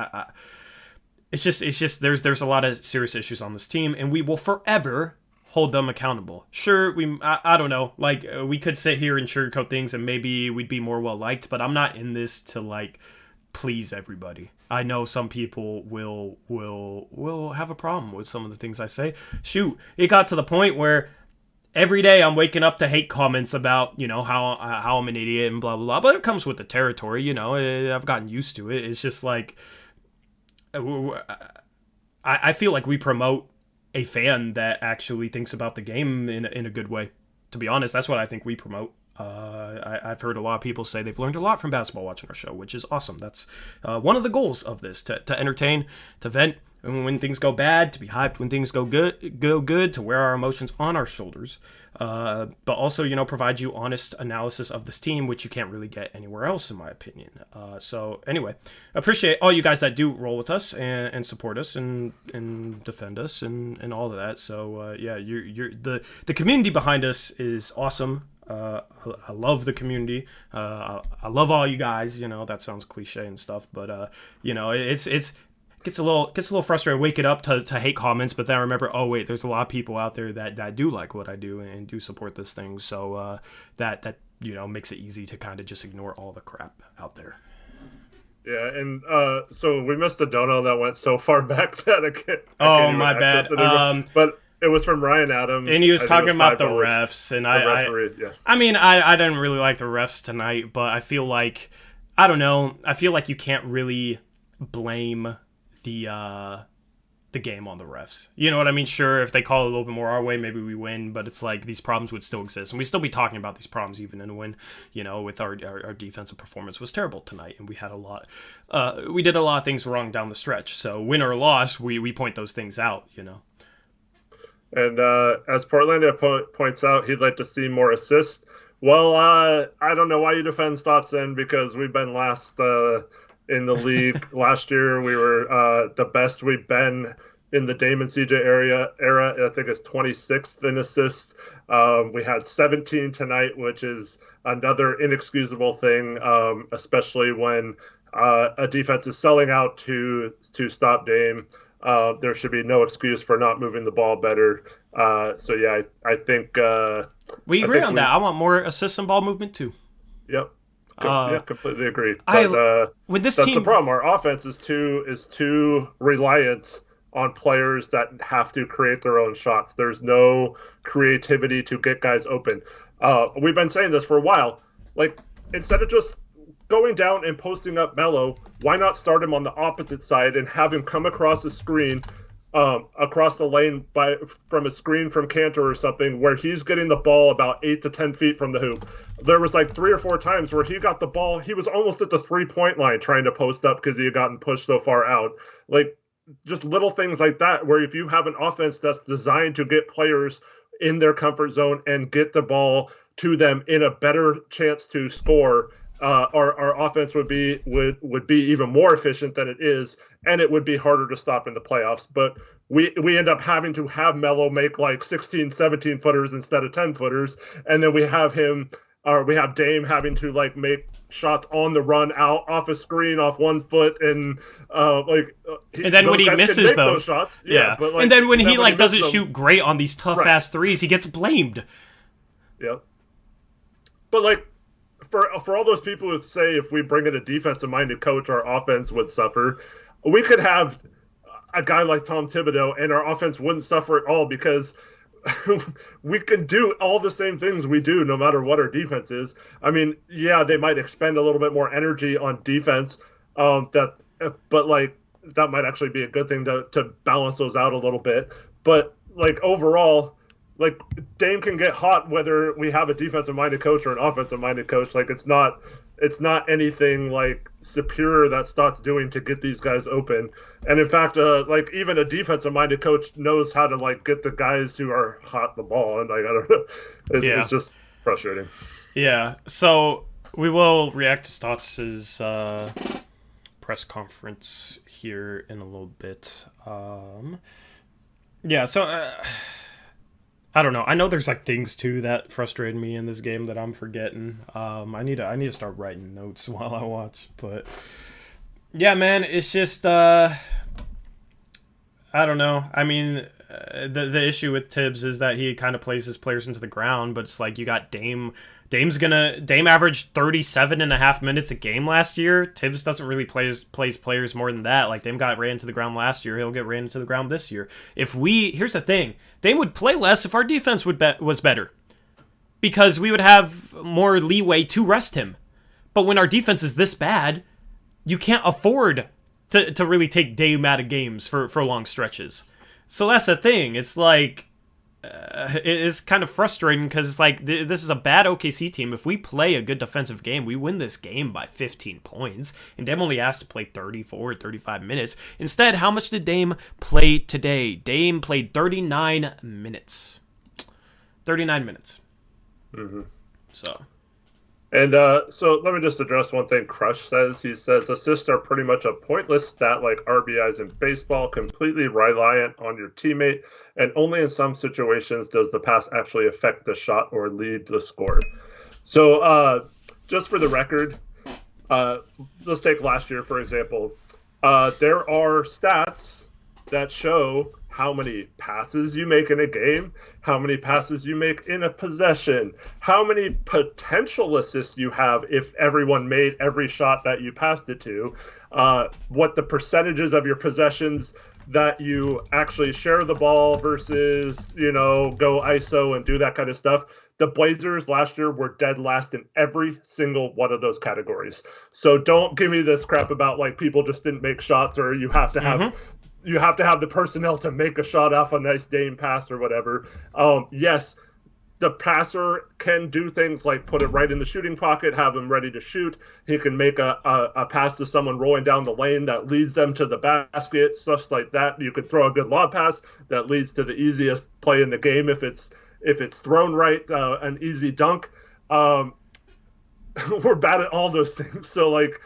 Speaker 1: it's just there's a lot of serious issues on this team, and we will forever hold them accountable. Sure, I don't know, like we could sit here and sugarcoat things, and maybe we'd be more well liked, but I'm not in this to like please everybody. I know some people will have a problem with some of the things I say. Shoot, it got to the point where every day I'm waking up to hate comments about, how I'm an idiot and blah, blah, blah. But it comes with the territory, I've gotten used to it. It's just like, I feel like we promote a fan that actually thinks about the game in a good way. To be honest, that's what I think we promote. I've heard a lot of people say they've learned a lot from basketball watching our show, which is awesome. That's one of the goals of this, to entertain, to vent, and when things go bad, to be hyped when things go good, to wear our emotions on our shoulders, but also, provide you honest analysis of this team, which you can't really get anywhere else, in my opinion. So anyway, appreciate all you guys that do roll with us and support us and defend us and all of that. So yeah, you're the community behind us is awesome. I love the community. I love all you guys. That sounds cliche and stuff, but it's gets a little frustrating. Wake it up to hate comments, but then I remember, oh wait, there's a lot of people out there that do like what I do and do support this thing. So that makes it easy to kind of just ignore all the crap out there.
Speaker 2: Yeah, and so we missed a dono that went so far back that I can't.
Speaker 1: Oh, my bad.
Speaker 2: But it was from Ryan Adams,
Speaker 1: and he was talking about the refs, and I mean, I didn't really like the refs tonight, but I feel like, I don't know, I feel like you can't really blame the game on the refs. You know what I mean? Sure, if they call it a little bit more our way, maybe we win, but it's like these problems would still exist, and we'd still be talking about these problems even in a win. With our defensive performance was terrible tonight, and we had we did a lot of things wrong down the stretch. So win or loss, we point those things out.
Speaker 2: And as Portlandia points out, he'd like to see more assists. Well, I don't know why you defend Stotson, because we've been last in the league. Last year, we were the best we've been in the Dame and CJ era. I think it's 26th in assists. We had 17 tonight, which is another inexcusable thing, especially when a defense is selling out to stop Dame. There should be no excuse for not moving the ball better. So yeah, I think
Speaker 1: we agree on that. I want more assists and ball movement too.
Speaker 2: Yep. Yeah, completely agree. But
Speaker 1: with this
Speaker 2: that's
Speaker 1: team,
Speaker 2: the problem. Our offense is too reliant on players that have to create their own shots. There's no creativity to get guys open. We've been saying this for a while. Like, instead of just going down and posting up Melo, why not start him on the opposite side and have him come across the screen, across the lane from a screen from Cantor or something, where he's getting the ball about 8 to 10 feet from the hoop. There was like 3 or 4 times where he got the ball, he was almost at the 3-point line trying to post up because he had gotten pushed so far out. Like, just little things like that, where if you have an offense that's designed to get players in their comfort zone and get the ball to them in a better chance to score, our offense would be even more efficient than it is, and it would be harder to stop in the playoffs. But we end up having to have Melo make like 16, 17 footers instead of 10 footers, and then we have Dame having to like make shots on the run out off a screen off 1 foot, and
Speaker 1: and then when he misses those
Speaker 2: shots,
Speaker 1: but like, and then when he doesn't shoot great on these tough ass threes, he gets blamed.
Speaker 2: Yep. But like, for all those people who say if we bring in a defensive-minded coach, our offense would suffer, we could have a guy like Tom Thibodeau and our offense wouldn't suffer at all, because we can do all the same things we do no matter what our defense is. I mean, yeah, they might expend a little bit more energy on defense, but like that might actually be a good thing to balance those out a little bit. But like overall, like Dame can get hot whether we have a defensive-minded coach or an offensive-minded coach. Like it's not anything like superior that Stott's doing to get these guys open. And in fact, like even a defensive-minded coach knows how to like get the guys who are hot the ball. And like I don't know, it's just frustrating. Yeah.
Speaker 1: So we will react to Stott's press conference here in a little bit. Yeah. So. I don't know. I know there's like things too that frustrated me in this game that I'm forgetting. I need to start writing notes while I watch. But yeah, man, it's just I don't know. I mean, the issue with Tibbs is that he kind of plays his players into the ground, but it's like you got Dame. Dame averaged 37.5 minutes a game last year. Tibbs doesn't really plays players more than that. Like Dame got ran into the ground last year, he'll get ran into the ground this year. Here's the thing, Dame would play less if our defense was better, because we would have more leeway to rest him. But when our defense is this bad, you can't afford to really take Dame out of games for long stretches. So that's the thing. It's like, it is kind of frustrating because like this is a bad OKC team. If we play a good defensive game, we win this game by 15 points. And Dame only asked to play 34, 35 minutes. Instead, how much did Dame play today? Dame played 39 minutes. 39 minutes.
Speaker 2: Mm-hmm.
Speaker 1: So
Speaker 2: let me just address one thing Crush says. He says assists are pretty much a pointless stat like RBIs in baseball, completely reliant on your teammate, and only in some situations does the pass actually affect the shot or lead the score. So just for the record, let's take last year, for example. There are stats that show how many passes you make in a game, how many passes you make in a possession, how many potential assists you have if everyone made every shot that you passed it to, what the percentages of your possessions that you actually share the ball versus, go ISO and do that kind of stuff. The Blazers last year were dead last in every single one of those categories. So don't give me this crap about like people just didn't make shots or you have to have you have to have the personnel to make a shot off a nice Dame pass or whatever. Yes, the passer can do things like put it right in the shooting pocket, have him ready to shoot. He can make a pass to someone rolling down the lane that leads them to the basket, stuff like that. You could throw a good lob pass that leads to the easiest play in the game if it's thrown right, an easy dunk. We're bad at all those things. So like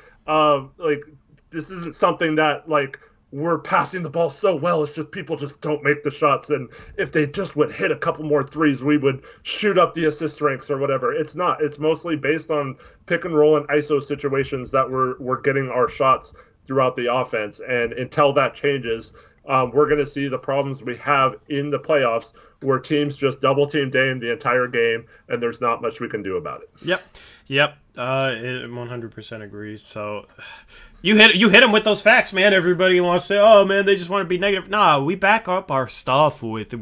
Speaker 2: this isn't something that like we're passing the ball so well. It's just people just don't make the shots. And if they just would hit a couple more threes, we would shoot up the assist ranks or whatever. It's not. It's mostly based on pick and roll and ISO situations that we're getting our shots throughout the offense. And until that changes, we're going to see the problems we have in the playoffs where teams just double team Dame the entire game and there's not much we can do about it.
Speaker 1: Yep. 100% agree. So you hit them with those facts, man. Everybody wants to say, oh man, they just want to be negative. Nah, we back up our stuff with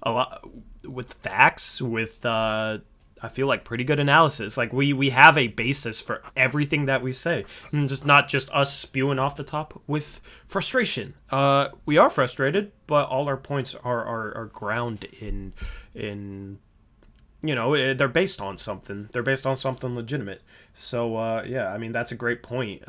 Speaker 1: a lot with facts, with I feel like pretty good analysis. Like we have a basis for everything that we say, and just not just us spewing off the top with frustration. We are frustrated, but all our points are ground in they're based on something. They're based on something legitimate. So yeah, I mean that's a great point.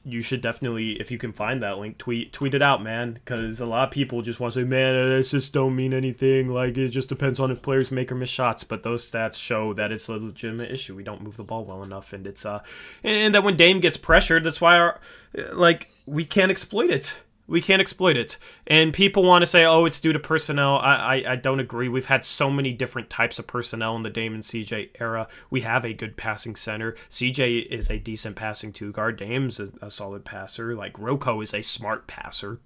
Speaker 1: You should definitely, if you can find that link, tweet it out, man. Because a lot of people just want to say, man, assists don't mean anything. Like, it just depends on if players make or miss shots. But those stats show that it's a legitimate issue. We don't move the ball well enough, and it's and that when Dame gets pressured, that's why we can't exploit it. We can't exploit it. And people want to say, oh, it's due to personnel. I don't agree. We've had so many different types of personnel in the Dame and CJ era. We have a good passing center. CJ is a decent passing two-guard. Dame's a solid passer. Like, Rocco is a smart passer.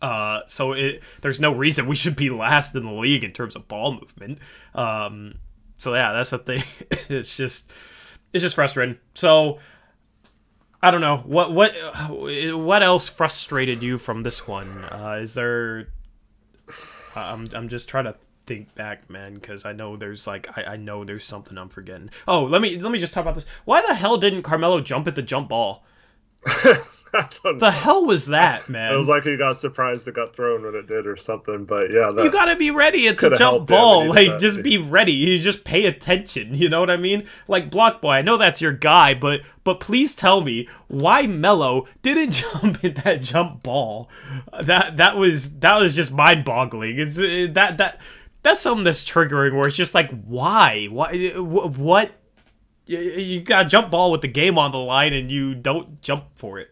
Speaker 1: So there's no reason we should be last in the league in terms of ball movement. So, yeah, that's the thing. It's just frustrating. So I don't know what else frustrated you from this one. Is there? I'm just trying to think back, man, because I know there's I know there's something I'm forgetting. Oh, let me just talk about this. Why the hell didn't Carmelo jump at the jump ball?
Speaker 2: I don't know.
Speaker 1: The hell was that, man?
Speaker 2: It was like he got surprised it got thrown when it did or something, but yeah.
Speaker 1: You gotta be ready. It's a jump ball. Like, just be ready. You just pay attention. You know what I mean? Like, Block Boy, I know that's your guy, but please tell me why Melo didn't jump at that jump ball. That was just mind-boggling. It's that's something that's triggering where it's just like, why? What? You got a jump ball with the game on the line and you don't jump for it.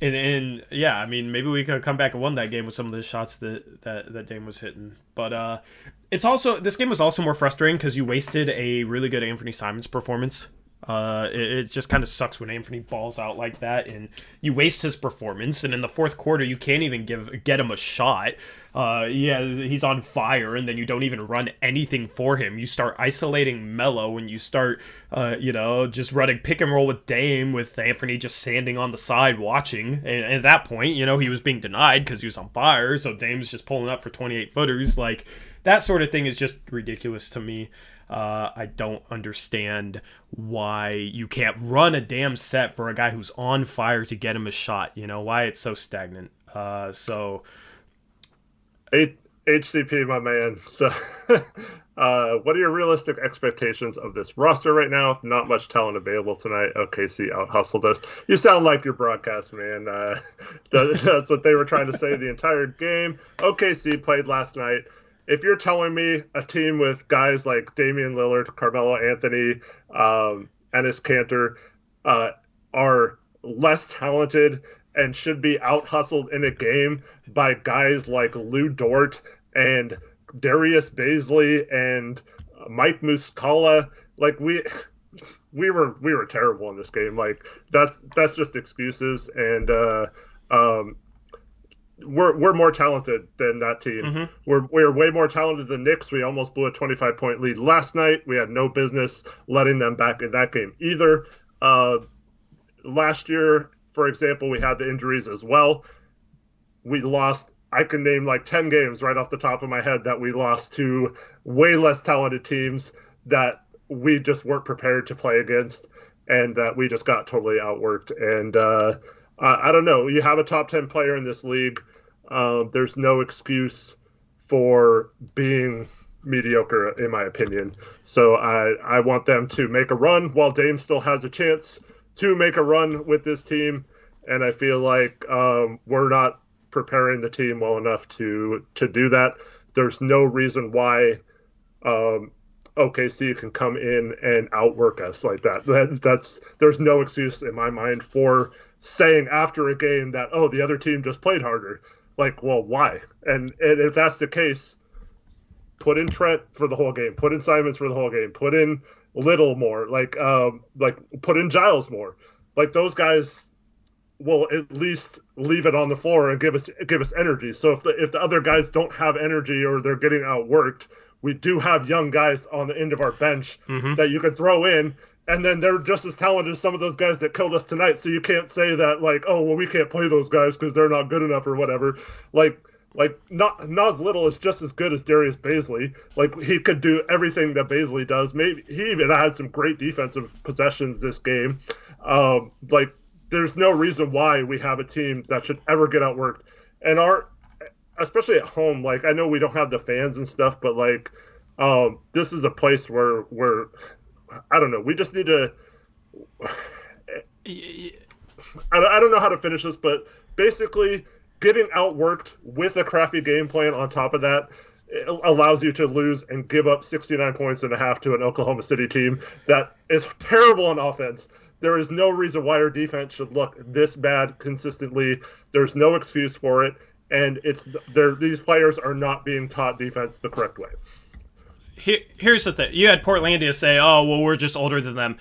Speaker 1: And yeah, I mean, maybe we could come back and won that game with some of the shots that Dame was hitting. But this game was also more frustrating because you wasted a really good Anthony Simons performance. It just kind of sucks when Anthony balls out like that and you waste his performance. And in the fourth quarter, you can't even get him a shot. He's on fire, and then you don't even run anything for him. You start isolating Melo, and you start, just running pick and roll with Dame, with Anthony just standing on the side watching. And at that point, he was being denied because he was on fire, so Dame's just pulling up for 28-footers. Like, that sort of thing is just ridiculous to me. I don't understand why you can't run a damn set for a guy who's on fire to get him a shot. Why it's so stagnant. So
Speaker 2: HCP, my man. So, what are your realistic expectations of this roster right now? Not much talent available tonight. OKC out hustled us. You sound like your broadcast, man. That's what they were trying to say the entire game. OKC played last night. If you're telling me a team with guys like Damian Lillard, Carmelo Anthony, Enes Kanter are less talented and should be out hustled in a game by guys like Lou Dort and Darius Baisley and Mike Muscala, like we were terrible in this game. Like that's just excuses, and we're more talented than that team. Mm-hmm. We're way more talented than Knicks. We almost blew a 25-point lead last night. We had no business letting them back in that game either. Last year, for example, we had the injuries as well. We lost, I can name like 10 games right off the top of my head that we lost to way less talented teams that we just weren't prepared to play against, and that we just got totally outworked. And I don't know. You have a top 10 player in this league. There's no excuse for being mediocre, in my opinion. So I want them to make a run while Dame still has a chance to make a run with this team. And I feel like we're not preparing the team well enough to do that. There's no reason why OKC can come in and outwork us like that. There's no excuse in my mind for saying after a game that, oh, the other team just played harder. Like, well, why? And if that's the case, put in Trent for the whole game, put in Simons for the whole game, put in Little more, like put in Giles more. Like those guys will at least leave it on the floor and give us energy. So if the other guys don't have energy or they're getting outworked, we do have young guys on the end of our bench that you can throw in, and then they're just as talented as some of those guys that killed us tonight. So you can't say that like, oh, well, we can't play those guys because they're not good enough or whatever. Like Nas Little is just as good as Darius Baisley. Like he could do everything that Baisley does. Maybe he even had some great defensive possessions this game. Like there's no reason why we have a team that should ever get outworked. And especially at home, like I know we don't have the fans and stuff, but like this is a place where I don't know. We just need to. I don't know how to finish this, but basically getting outworked with a crappy game plan on top of that allows you to lose and give up 69 points and a half to an Oklahoma City team that is terrible on offense. There is no reason why our defense should look this bad consistently. There's no excuse for it, and these players are not being taught defense the correct way.
Speaker 1: Here's the thing. You had Portlandia say, oh, well, we're just older than them.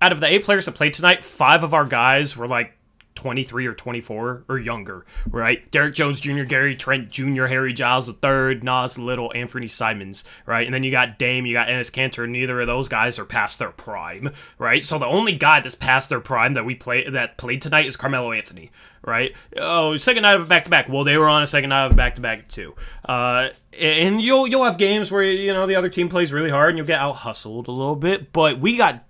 Speaker 1: Out of the 8 players that played tonight, 5 of our guys were like 23 or 24 or younger, right? Derek Jones Jr., Gary Trent Jr., Harry Giles III, Nas Little, Anthony Simons, right? And then you got Dame, you got Enes Kanter. Neither of those guys are past their prime, right? So the only guy that's past their prime that played tonight is Carmelo Anthony, right? Oh, second night of a back-to-back. Well, they were on a second night of a back-to-back too. And you'll have games where the other team plays really hard and you'll get out hustled a little bit, but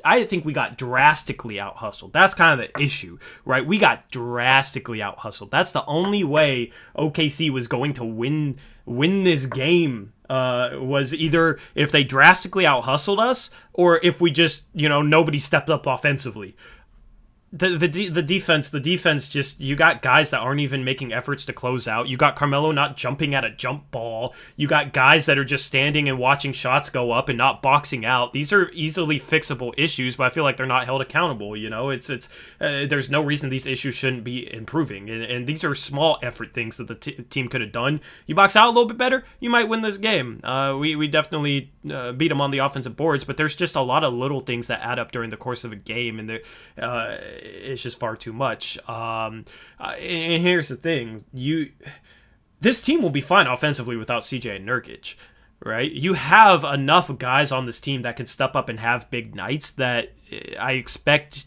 Speaker 1: I think we got drastically out hustled. That's kind of the issue, right? We got drastically out hustled. That's the only way OKC was going to win this game. Was either if they drastically out hustled us or if we just nobody stepped up offensively. The defense just, you got guys that aren't even making efforts to close out. You got Carmelo not jumping at a jump ball. You got guys that are just standing and watching shots go up and not boxing out. These are easily fixable issues, but I feel like they're not held accountable. There's no reason these issues shouldn't be improving, and these are small effort things that the team could have done. You box out a little bit better, you might win this game. We definitely beat them on the offensive boards, but there's just a lot of little things that add up during the course of a game, and it's just far too much. And here's the thing: this team will be fine offensively without CJ and Nurkic, right? You have enough guys on this team that can step up and have big nights that I expect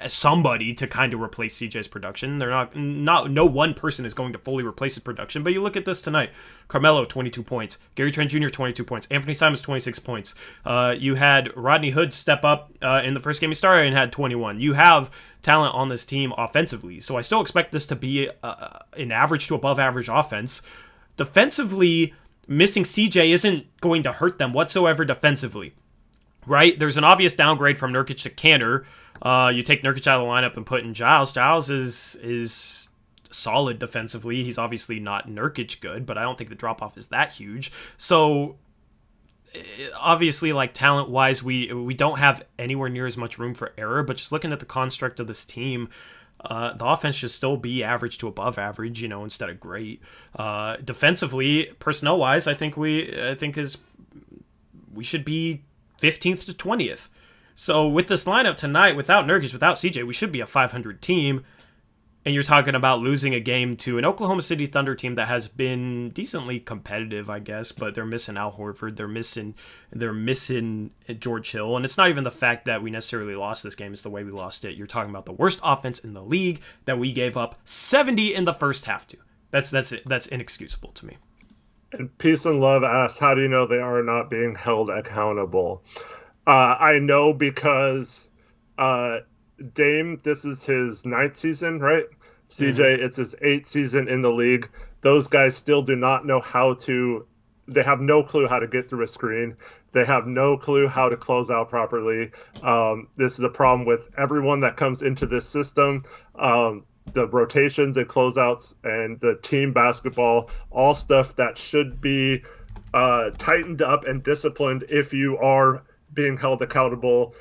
Speaker 1: somebody to kind of replace CJ's production. No one person is going to fully replace his production, but you look at this tonight. Carmelo, 22 points. Gary Trent Jr., 22 points. Anthony Simons, 26 points. You had Rodney Hood step up in the first game he started and had 21. You have talent on this team offensively, so I still expect this to be an average to above average offense. defensively, missing CJ isn't going to hurt them whatsoever defensively, right? There's an obvious downgrade from Nurkic to Kanter. You take Nurkic out of the lineup and put in Giles. Giles is solid defensively. He's obviously not Nurkic good, but I don't think the drop-off is that huge. So obviously, like, talent-wise, we don't have anywhere near as much room for error, but just looking at the construct of this team, the offense should still be average to above average, instead of great. Defensively, personnel-wise, I think we should be 15th to 20th. So with this lineup tonight, without Nurkic, without CJ, we should be a 500 team. And you're talking about losing a game to an Oklahoma City Thunder team that has been decently competitive, I guess, but they're missing Al Horford, they're missing George Hill, and it's not even the fact that we necessarily lost this game, it's the way we lost it. You're talking about the worst offense in the league that we gave up 70 in the first half to. That's inexcusable to me.
Speaker 2: And Peace and Love asks, how do you know they are not being held accountable? I know because Dame, this is his 9th season, right? CJ, It's his 8th season in the league. Those guys still do not know they have no clue how to get through a screen. They have no clue how to close out properly. This is a problem with everyone that comes into this system. The rotations and closeouts and the team basketball, all stuff that should be tightened up and disciplined if you are being held accountable,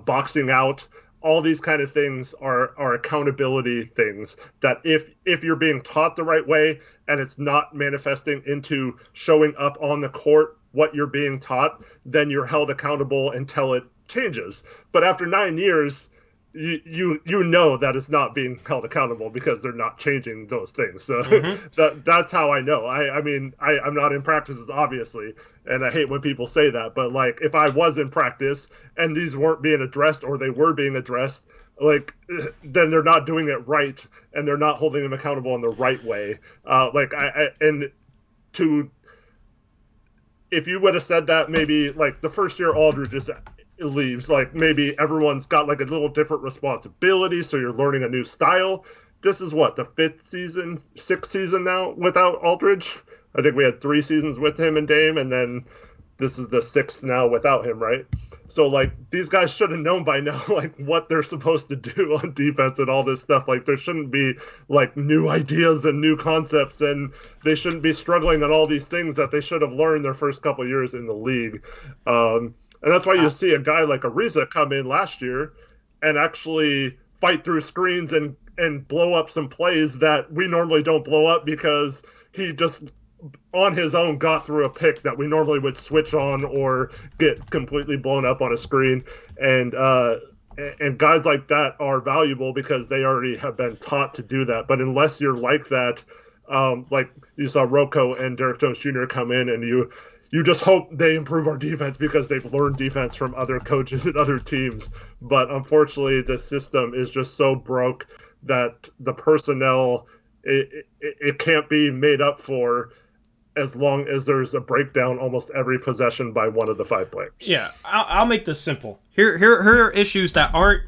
Speaker 2: boxing out. All these kind of things are accountability things that if you're being taught the right way and it's not manifesting into showing up on the court what you're being taught, then you're held accountable until it changes. But after 9 years, you know that it's not being held accountable because they're not changing those things. So that's how I know. I mean, I'm not in practices, obviously, and I hate when people say that. But, like, if I was in practice and these weren't being addressed or they were being addressed, like, then they're not doing it right and they're not holding them accountable in the right way. If you would have said that maybe, like, the first year Aldridge leaves, like, maybe everyone's got, like, a little different responsibility, so you're learning a new style. This is what, the 6th season now without Aldridge? I think we had 3 seasons with him and Dame, and then this is the 6th now without him, right? So, like, these guys should have known by now, like, what they're supposed to do on defense and all this stuff. Like, there shouldn't be, like, new ideas and new concepts, and they shouldn't be struggling on all these things that they should have learned their first couple years in the league. And that's why you see a guy like Ariza come in last year and actually fight through screens and blow up some plays that we normally don't blow up because he just on his own got through a pick that we normally would switch on or get completely blown up on a screen. And guys like that are valuable because they already have been taught to do that. But unless you're like that, like you saw Rocco and Derek Jones Jr. come in and you just hope they improve our defense because they've learned defense from other coaches and other teams. But unfortunately, the system is just so broke that the personnel, it can't be made up for as long as there's a breakdown almost every possession by one of the 5 players.
Speaker 1: Yeah, I'll make this simple. Here are issues that aren't,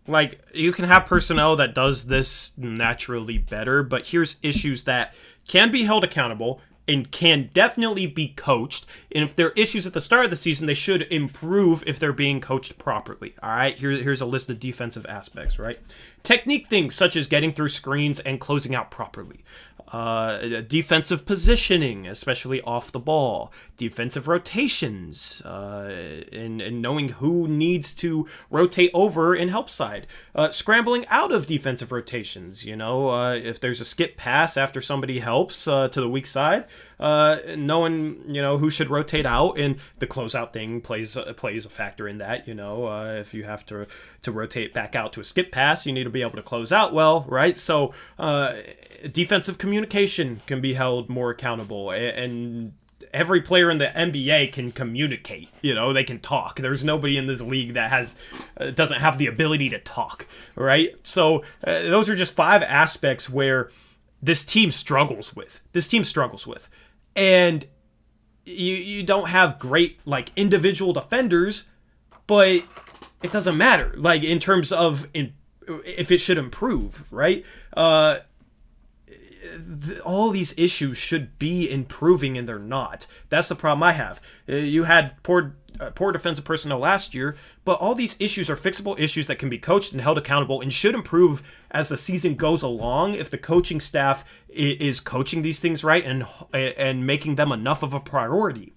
Speaker 1: like, you can have personnel that does this naturally better, but here's issues that can be held accountable and can definitely be coached. And if there are issues at the start of the season, they should improve if they're being coached properly. All right, here's a list of defensive aspects, right? Technique things such as getting through screens and closing out properly. Defensive positioning, especially off the ball. Defensive rotations, and knowing who needs to rotate over and help side. Scrambling out of defensive rotations, if there's a skip pass after somebody helps to the weak side, knowing, who should rotate out, and the closeout thing plays a factor in that, if you have to rotate back out to a skip pass, you need to be able to close out well, right? So, defensive communication can be held more accountable, and every player in the NBA can communicate. They can talk. There's nobody in this league that doesn't have the ability to talk, right? So those are just 5 aspects where this team struggles with. And you don't have great, like, individual defenders, but it doesn't matter, like, in terms of if it should improve, right? all these issues should be improving, and they're not. That's the problem I have. You had poor defensive personnel last year, but all these issues are fixable issues that can be coached and held accountable and should improve as the season goes along if the coaching staff is coaching these things right and making them enough of a priority.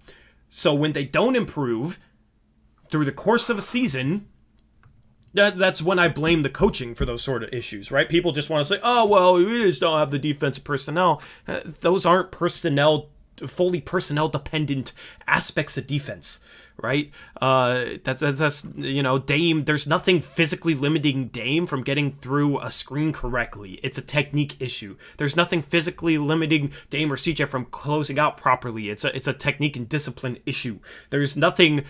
Speaker 1: So when they don't improve through the course of a season, that's when I blame the coaching for those sort of issues, right? People just want to say, oh, well, we just don't have the defensive personnel. Those aren't fully personnel-dependent aspects of defense, right? That's Dame, there's nothing physically limiting Dame from getting through a screen correctly. It's a technique issue. There's nothing physically limiting Dame or CJ from closing out properly. It's a technique and discipline issue. There's nothing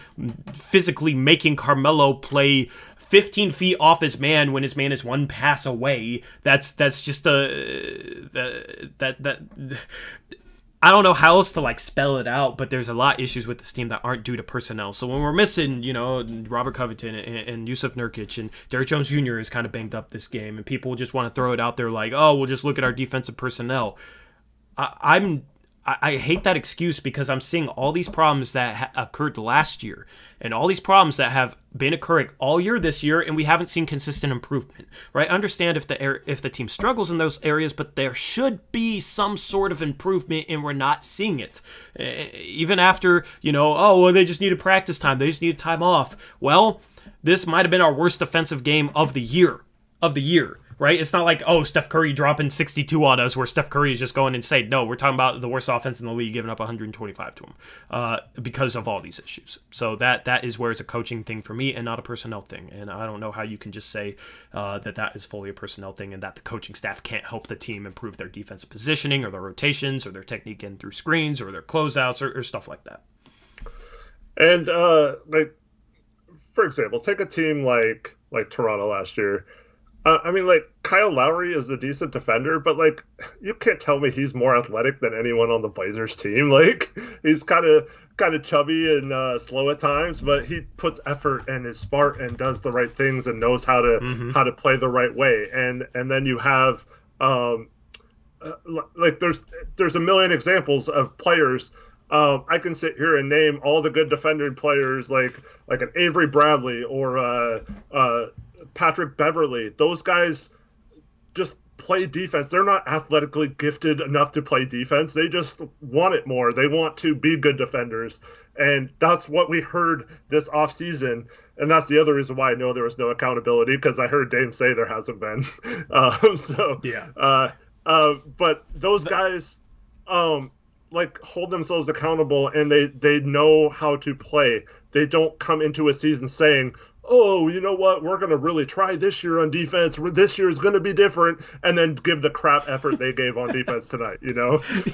Speaker 1: physically making Carmelo play 15 feet off his man when his man is one pass away. That's just I don't know how else to spell it out, but there's a lot of issues with this team that aren't due to personnel. So when we're missing, Robert Covington and Yusuf Nurkic, and Derrick Jones Jr. is kind of banged up this game, and people just want to throw it out there like, oh, we'll just look at our defensive personnel. I hate that excuse because I'm seeing all these problems that occurred last year and all these problems that have been occurring all year this year, and we haven't seen consistent improvement, right? I understand if the team struggles in those areas, but there should be some sort of improvement, and we're not seeing it. Even after, oh, well, they just needed practice time. They just needed time off. Well, this might have been our worst defensive game of the year. Right? It's not like, oh, Steph Curry dropping 62 on us where Steph Curry is just going insane. No, we're talking about the worst offense in the league, giving up 125 to him because of all these issues. So that is where it's a coaching thing for me and not a personnel thing. And I don't know how you can just say that is fully a personnel thing and that the coaching staff can't help the team improve their defensive positioning or their rotations or their technique in through screens or their closeouts or stuff like that.
Speaker 2: And, for example, take a team like Toronto last year. Kyle Lowry is a decent defender, but you can't tell me he's more athletic than anyone on the Blazers team. He's kind of chubby and slow at times, but he puts effort and is smart and does the right things and knows how to play the right way. And then you have there's a million examples of players. I can sit here and name all the good defending players like an Avery Bradley or Patrick Beverly. Those guys just play defense. They're not athletically gifted enough to play defense. They just want it more. They want to be good defenders. And that's what we heard this offseason. And that's the other reason why I know there was no accountability, because I heard Dame say there hasn't been. But those guys hold themselves accountable, and they know how to play. They don't come into a season saying, oh, you know what, we're going to really try this year on defense. This year is going to be different, and then give the crap effort they gave on defense tonight,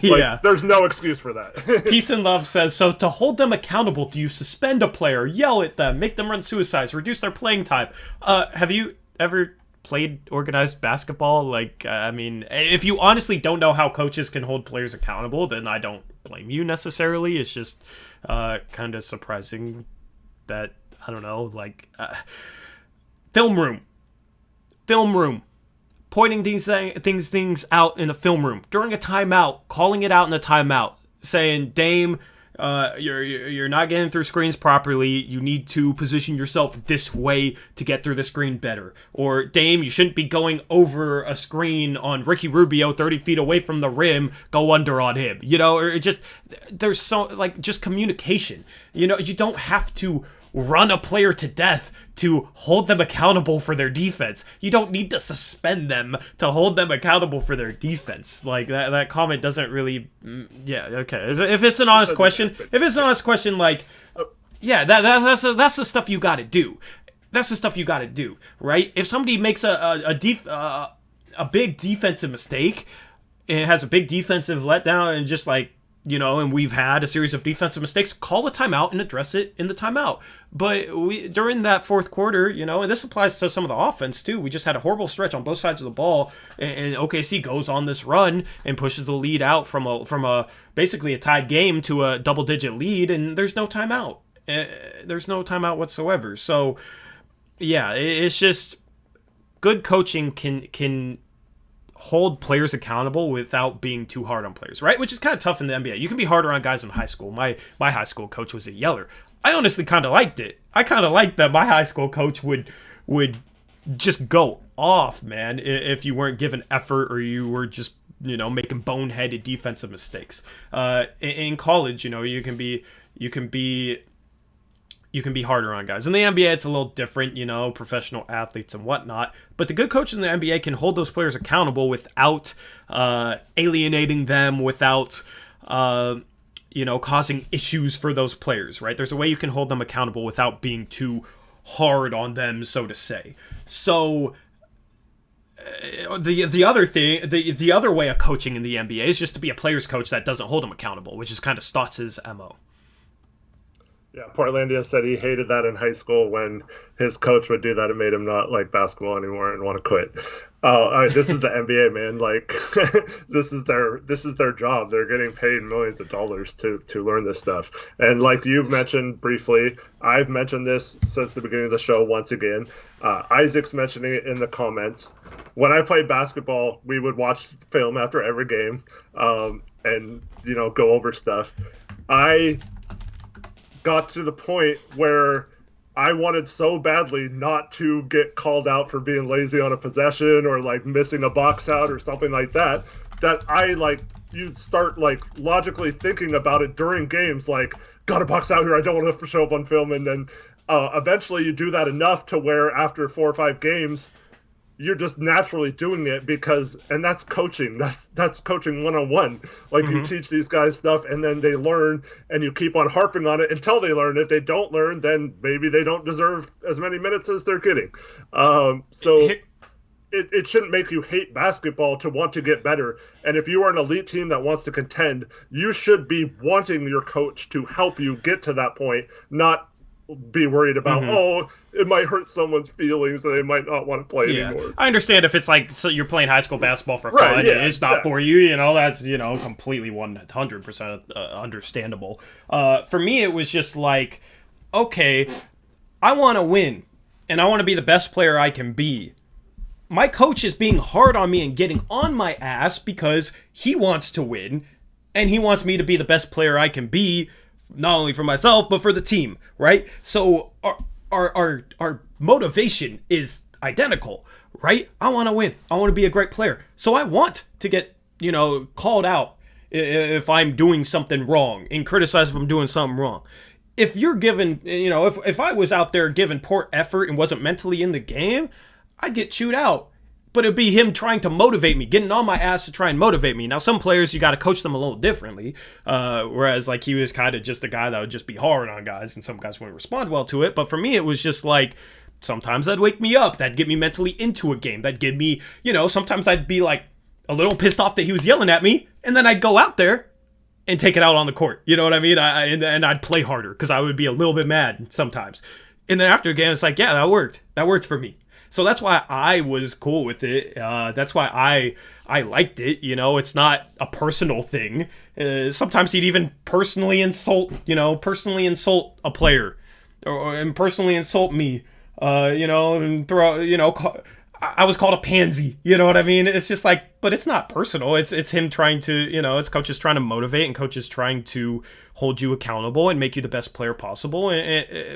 Speaker 1: Yeah.
Speaker 2: There's no excuse for that.
Speaker 1: Peace and Love says, so to hold them accountable, do you suspend a player, yell at them, make them run suicides, reduce their playing time? Have you ever played organized basketball? If you honestly don't know how coaches can hold players accountable, then I don't blame you necessarily. It's just kind of surprising that, I don't know, film room, pointing things out in a film room during a timeout, calling it out in a timeout, saying, Dame, you're not getting through screens properly. You need to position yourself this way to get through the screen better. Or, Dame, you shouldn't be going over a screen on Ricky Rubio 30 feet away from the rim. Go under on him. Or there's just communication. You don't have to run a player to death to hold them accountable for their defense. You don't need to suspend them to hold them accountable for their defense. That comment doesn't really... Yeah, okay. If it's an honest question, that's the stuff you gotta do. That's the stuff you gotta do, right? If somebody makes a big defensive mistake and has a big defensive letdown and just and we've had a series of defensive mistakes, call a timeout and address it in the timeout. But during that fourth quarter, and this applies to some of the offense too, we just had a horrible stretch on both sides of the ball, and OKC goes on this run and pushes the lead out from a basically a tied game to a double-digit lead, and there's no timeout. There's no timeout whatsoever. So, yeah, it's just good coaching can hold players accountable without being too hard on players, right? Which is kind of tough in the NBA. You can be harder on guys in high school. My high school coach was a yeller. I honestly kind of liked it. I kind of liked that my high school coach would just go off, man, if you weren't given effort or you were just, making boneheaded defensive mistakes. In college, you can be harder on guys. In the NBA, it's a little different, professional athletes and whatnot. But the good coaches in the NBA can hold those players accountable without alienating them, without causing issues for those players, right? There's a way you can hold them accountable without being too hard on them, so to say. So the other way of coaching in the NBA is just to be a player's coach that doesn't hold them accountable, which is kind of Stotts' MO.
Speaker 2: Yeah, Portlandia said he hated that in high school when his coach would do that. It made him not like basketball anymore and want to quit. This is the NBA, man. Like, this is their job. They're getting paid millions of dollars to learn this stuff. And like you mentioned briefly, I've mentioned this since the beginning of the show once again. Isaac's mentioning it in the comments. When I played basketball, we would watch film after every game, and go over stuff. I got to the point where I wanted so badly not to get called out for being lazy on a possession or like missing a box out or something like that you start like logically thinking about it during games, like, got a box out here, I don't want to show up on film. And then eventually you do that enough to where after 4 or 5 games you're just naturally doing it and that's coaching. That's coaching one-on-one. Like, you teach these guys stuff and then they learn and you keep on harping on it until they learn. If they don't learn, then maybe they don't deserve as many minutes as they're getting. So it shouldn't make you hate basketball to want to get better. And if you are an elite team that wants to contend, you should be wanting your coach to help you get to that point, not be worried about, it might hurt someone's feelings and they might not want to play anymore.
Speaker 1: I understand if it's like, so you're playing high school basketball for fun, and it's not for you, that's, completely 100% understandable. For me, it was just like, okay, I want to win and I want to be the best player I can be. My coach is being hard on me and getting on my ass because he wants to win and he wants me to be the best player I can be, not only for myself, but for the team, right? So our motivation is identical, right? I want to win. I want to be a great player. So I want to get, called out if I'm doing something wrong and criticized if I'm doing something wrong. If you're given, if I was out there giving poor effort and wasn't mentally in the game, I'd get chewed out. But it'd be him trying to motivate me, getting on my ass to try and motivate me. Now, some players, you got to coach them a little differently. Whereas, like, he was kind of just a guy that would just be hard on guys, and some guys wouldn't respond well to it. But for me, it was just like, sometimes that'd wake me up. That'd get me mentally into a game. That'd get me, sometimes I'd be, like, a little pissed off that he was yelling at me. And then I'd go out there and take it out on the court. You know what I mean? And I'd play harder because I would be a little bit mad sometimes. And then after the game, it's like, yeah, that worked. That worked for me. So that's why I was cool with it. That's why I liked it. It's not a personal thing. Sometimes he'd even personally insult a player, and personally insult me. And throw, I was called a pansy. You know what I mean? It's just like, but it's not personal. It's him trying to, it's coaches trying to motivate and coaches trying to hold you accountable and make you the best player possible,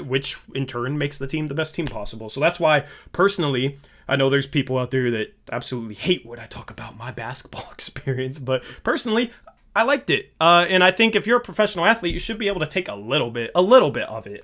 Speaker 1: which in turn makes the team the best team possible. So that's why, personally, I know there's people out there that absolutely hate when I talk about my basketball experience, but personally, I liked it. And I think if you're a professional athlete, you should be able to take a little bit of it.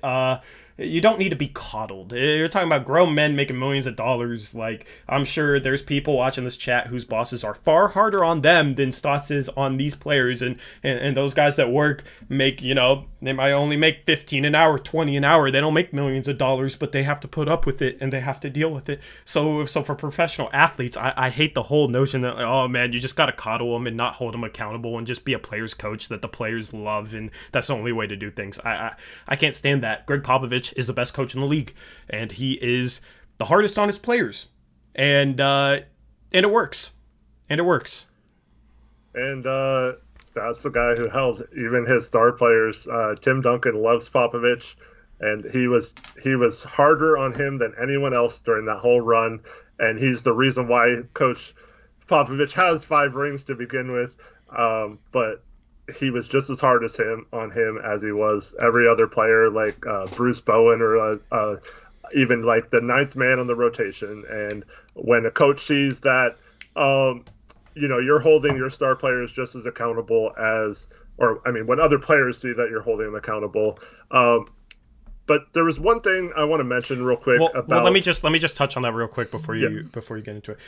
Speaker 1: You don't need to be coddled. You're talking about grown men making millions of dollars. Like, I'm sure there's people watching this chat whose bosses are far harder on them than Stotts is on these players. And those guys that work make, they might only make 15 an hour, 20 an hour. They don't make millions of dollars, but they have to put up with it and they have to deal with it. So for professional athletes, I hate the whole notion that, oh man, you just got to coddle them and not hold them accountable and just be a player's coach that the players love. And that's the only way to do things. I can't stand that. Greg Popovich is the best coach in the league, and he is the hardest on his players, and it works. And
Speaker 2: that's the guy who held even his star players. Tim Duncan loves Popovich, and he was harder on him than anyone else during that whole run, and he's the reason why Coach Popovich has 5 rings to begin with, but he was just as hard on him as he was every other player, like Bruce Bowen or even like the 9th man on the rotation. And when a coach sees that, you're holding your star players just as accountable as, when other players see that you're holding them accountable. But there was one thing I want to mention real quick about.
Speaker 1: Well, let me just touch on that real quick before you get into it.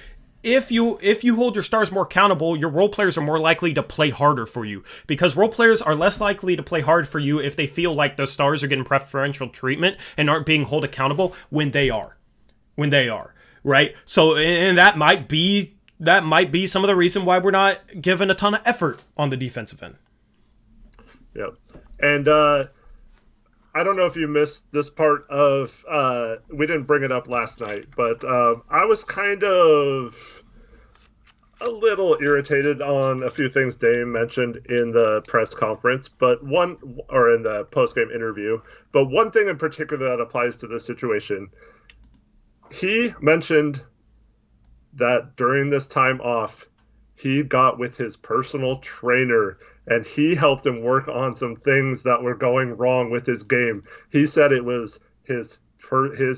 Speaker 1: If you hold your stars more accountable, your role players are more likely to play harder for you, because role players are less likely to play hard for you if they feel like the stars are getting preferential treatment and aren't being held accountable when they are, right? So, and that might be some of the reason why we're not giving a ton of effort on the defensive end.
Speaker 2: Yep. And I don't know if you missed this part of, we didn't bring it up last night, but I was kind of a little irritated on a few things Dame mentioned in the press conference, or in the post-game interview. But one thing in particular that applies to this situation, he mentioned that during this time off, he got with his personal trainer and he helped him work on some things that were going wrong with his game. He said it was his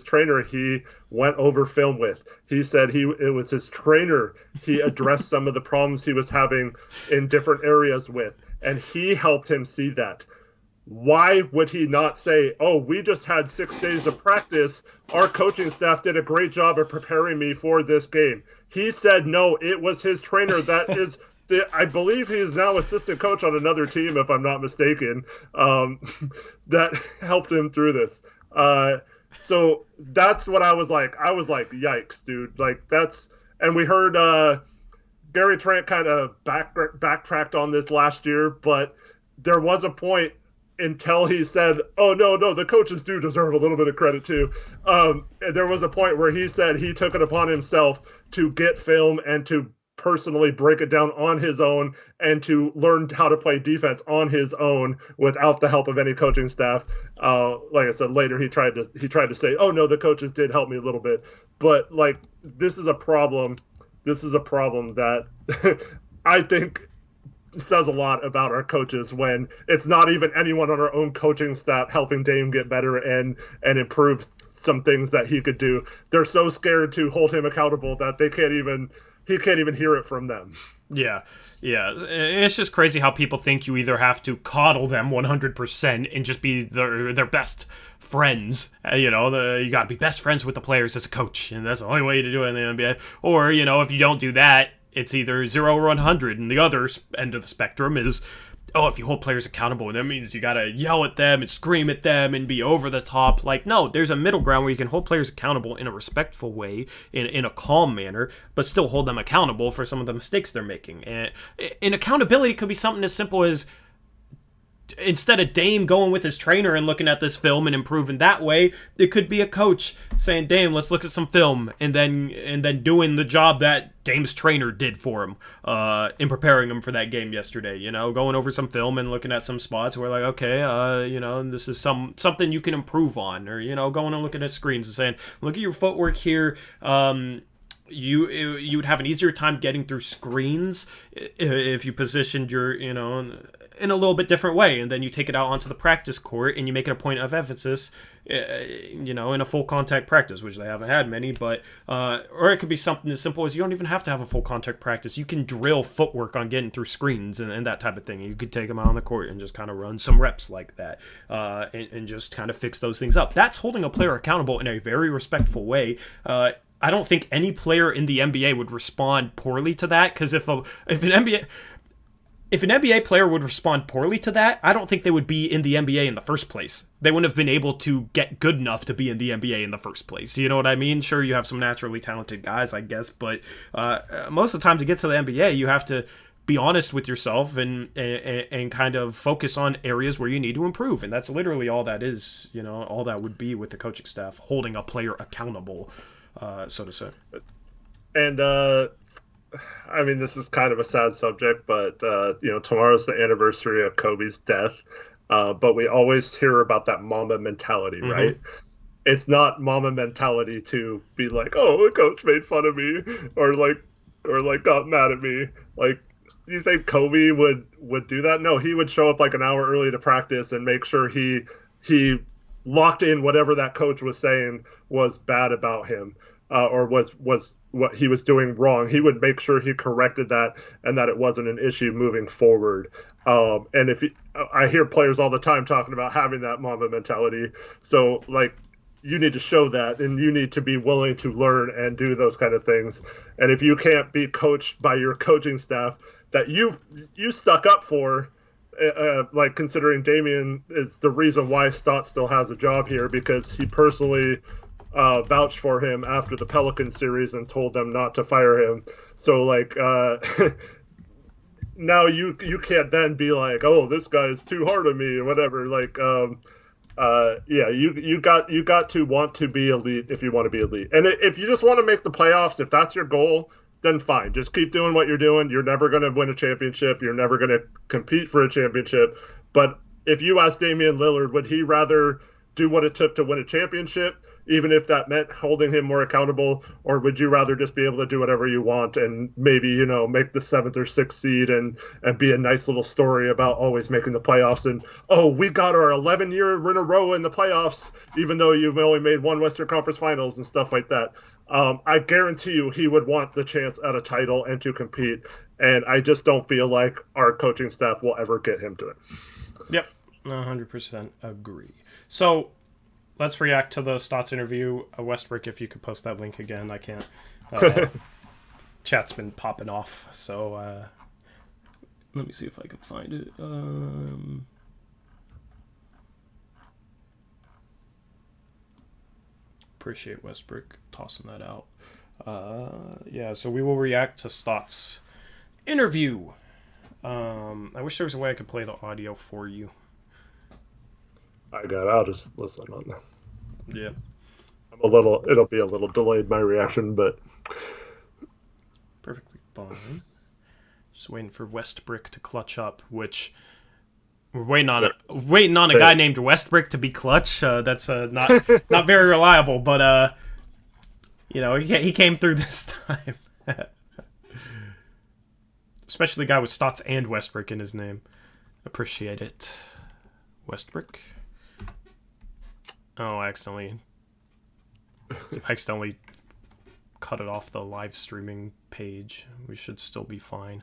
Speaker 2: trainer he went over film with. He said it was his trainer he addressed some of the problems he was having in different areas with, and he helped him see that. Why would he not say, oh, we just had 6 days of practice. Our coaching staff did a great job of preparing me for this game. He said, no, it was his trainer that is – I believe he is now assistant coach on another team, if I'm not mistaken, that helped him through this. So that's what I was like. I was like, yikes, dude. Like, that's – and we heard Gary Trent kind of backtracked on this last year, but there was a point until he said, oh, no, the coaches do deserve a little bit of credit too. There was a point where he said he took it upon himself to get film and to personally break it down on his own and to learn how to play defense on his own without the help of any coaching staff. Like I said, later he tried to say, oh no, the coaches did help me a little bit. But like, this is a problem. This is a problem that I think says a lot about our coaches when it's not even anyone on our own coaching staff helping Dame get better and improve some things that he could do. They're so scared to hold him accountable that he can't even hear it from them. Yeah.
Speaker 1: It's just crazy how people think you either have to coddle them 100% and just be their best friends. You got to be best friends with the players as a coach, and that's the only way to do it in the NBA. Or, if you don't do that, it's either 0 or 100, and the other end of the spectrum is, if you hold players accountable, and that means you gotta yell at them and scream at them and be over the top. Like, no, there's a middle ground where you can hold players accountable in a respectful way, in a calm manner, but still hold them accountable for some of the mistakes they're making. And accountability could be something as simple as, instead of Dame going with his trainer and looking at this film and improving that way, it could be a coach saying, Dame, let's look at some film, and then doing the job that Dame's trainer did for him in preparing him for that game yesterday. Going over some film and looking at some spots where, like, okay, this is something you can improve on, or going and looking at screens and saying, look at your footwork here. You would have an easier time getting through screens if you positioned your in a little bit different way, and then you take it out onto the practice court and you make it a point of emphasis, in a full contact practice, which they haven't had many, but or it could be something as simple as you don't even have to have a full contact practice. You can drill footwork on getting through screens and that type of thing. You could take them out on the court and just kind of run some reps like that, and just kind of fix those things up. That's holding a player accountable in a very respectful way. I don't think any player in the NBA would respond poorly to that, because if an NBA player would respond poorly to that, I don't think they would be in the NBA in the first place. They wouldn't have been able to get good enough to be in the NBA in the first place. You know what I mean? Sure, you have some naturally talented guys, I guess, but most of the time to get to the NBA, you have to be honest with yourself and kind of focus on areas where you need to improve. And that's literally all that is, all that would be with the coaching staff, holding a player accountable, so to say.
Speaker 2: And, this is kind of a sad subject, but, tomorrow's the anniversary of Kobe's death. But we always hear about that Mamba mentality, mm-hmm. right? It's not Mamba mentality to be like, oh, the coach made fun of me, or like or like got mad at me. Like, you think Kobe would do that? No, he would show up like an hour early to practice and make sure he locked in whatever that coach was saying was bad about him, or was what he was doing wrong. He would make sure he corrected that and that it wasn't an issue moving forward. And I hear players all the time talking about having that Mamba mentality. So like, you need to show that, and you need to be willing to learn and do those kind of things. And if you can't be coached by your coaching staff that you stuck up for, like considering Damian is the reason why Stott still has a job here, because he personally vouched for him after the Pelican series and told them not to fire him. So like, now you can't then be like, oh, this guy's too hard on me or whatever. Like, yeah, you got to want to be elite if you want to be elite. And if you just want to make the playoffs, if that's your goal, then fine. Just keep doing what you're doing. You're never going to win a championship. You're never going to compete for a championship. But if you ask Damian Lillard, would he rather do what it took to win a championship, even if that meant holding him more accountable, or would you rather just be able to do whatever you want and maybe, you know, make the 7th or 6th seed and be a nice little story about always making the playoffs and, oh, we got our 11-year in a row in the playoffs, even though you've only made one Western Conference Finals and stuff like that. I guarantee you he would want the chance at a title and to compete, and I just don't feel like our coaching staff will ever get him to it.
Speaker 1: Yep, 100% agree. So let's react to the Stotts interview. Westbrook, if you could post that link again. I can't. Chat's been popping off, so let me see if I can find it. Appreciate Westbrook tossing that out. Yeah, so we will react to Stotts' interview. I wish there was a way I could play the audio for you.
Speaker 2: I'll just listen on that.
Speaker 1: Yeah.
Speaker 2: It'll be a little delayed, my reaction, but
Speaker 1: perfectly fine. Just waiting for Westbrook to clutch up, which we're waiting on a guy named Westbrook to be clutch. That's not very reliable, but you know, he came through this time. Especially the guy with Stotts and Westbrook in his name. Appreciate it. Westbrook. Oh, I accidentally cut it off the live streaming page. We should still be fine.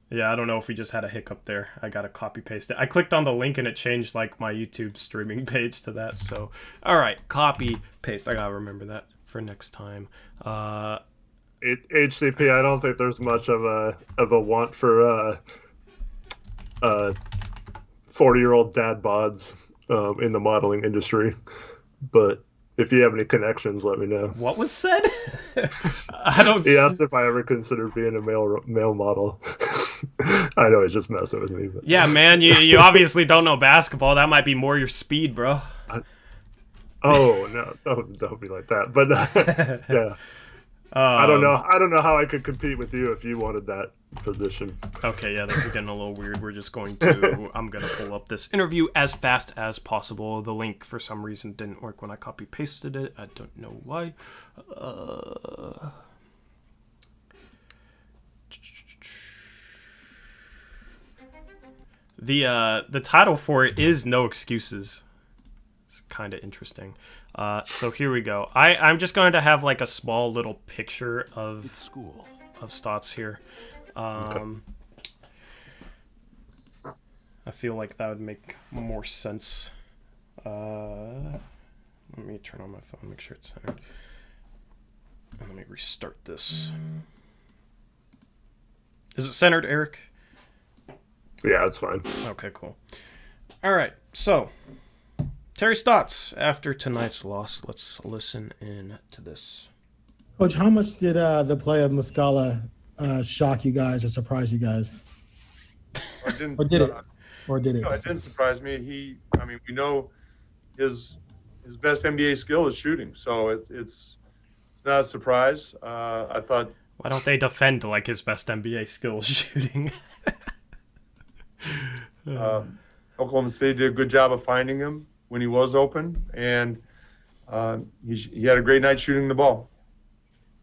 Speaker 1: Yeah, I don't know if we just had a hiccup there. I gotta copy paste it. I clicked on the link and it changed like my YouTube streaming page to that. So, all right, copy paste. I gotta remember that for next time.
Speaker 2: HCP, I don't think there's much of a want for 40-year-old dad bods in the modeling industry, but if you have any connections, let me know.
Speaker 1: What was said?
Speaker 2: He asked if I ever considered being a male model. I know he's just messing with me. But.
Speaker 1: Yeah, man, you obviously don't know basketball. That might be more your speed, bro.
Speaker 2: Oh no, don't be like that. But yeah, I don't know how I could compete with you if you wanted that position.
Speaker 1: Okay, yeah, this is getting a little weird. We're just going to... I'm going to pull up this interview as fast as possible. The link, for some reason, didn't work when I copy-pasted it. I don't know why. The title for it is No Excuses. It's kind of interesting. So here we go. I'm just going to have like a small little picture of Stotts here. I feel like that would make more sense. Let me turn on my phone, make sure it's centered. And let me restart this. Is it centered, Eric?
Speaker 2: Yeah, it's fine.
Speaker 1: Okay, cool. All right, so Terry Stotts, after tonight's loss, let's listen in to this.
Speaker 3: Coach, how much did the play of Muscala shock you guys or surprise you guys?
Speaker 4: Or did it?
Speaker 3: No,
Speaker 4: it didn't surprise me. We know his best NBA skill is shooting, so it's not a surprise. I thought.
Speaker 1: Why don't they defend like his best NBA skill is shooting?
Speaker 4: Oklahoma City did a good job of finding him when he was open, and he had a great night shooting the ball.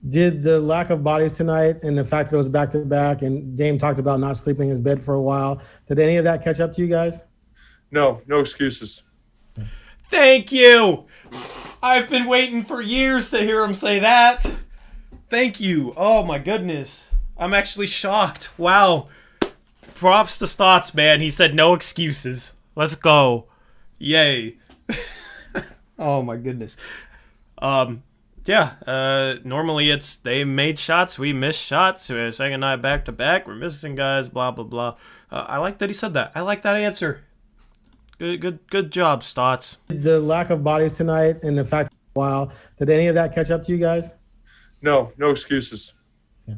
Speaker 3: Did the lack of bodies tonight and the fact that it was back to back, and Dame talked about not sleeping in his bed for a while, did any of that catch up to you guys?
Speaker 4: No excuses.
Speaker 1: Thank you. I've been waiting for years to hear him say that. Thank you. Oh my goodness. I'm actually shocked. Wow. Props to Stotts, man. He said no excuses. Let's go. Yay. Oh my goodness. Normally it's they made shots, we missed shots. Second night back to back, we're missing guys, blah blah blah. I like that he said that. I like that answer. Good job, Stotts.
Speaker 3: The lack of bodies tonight and the fact that while did any of that catch up to you guys?
Speaker 4: No excuses.
Speaker 3: Yeah.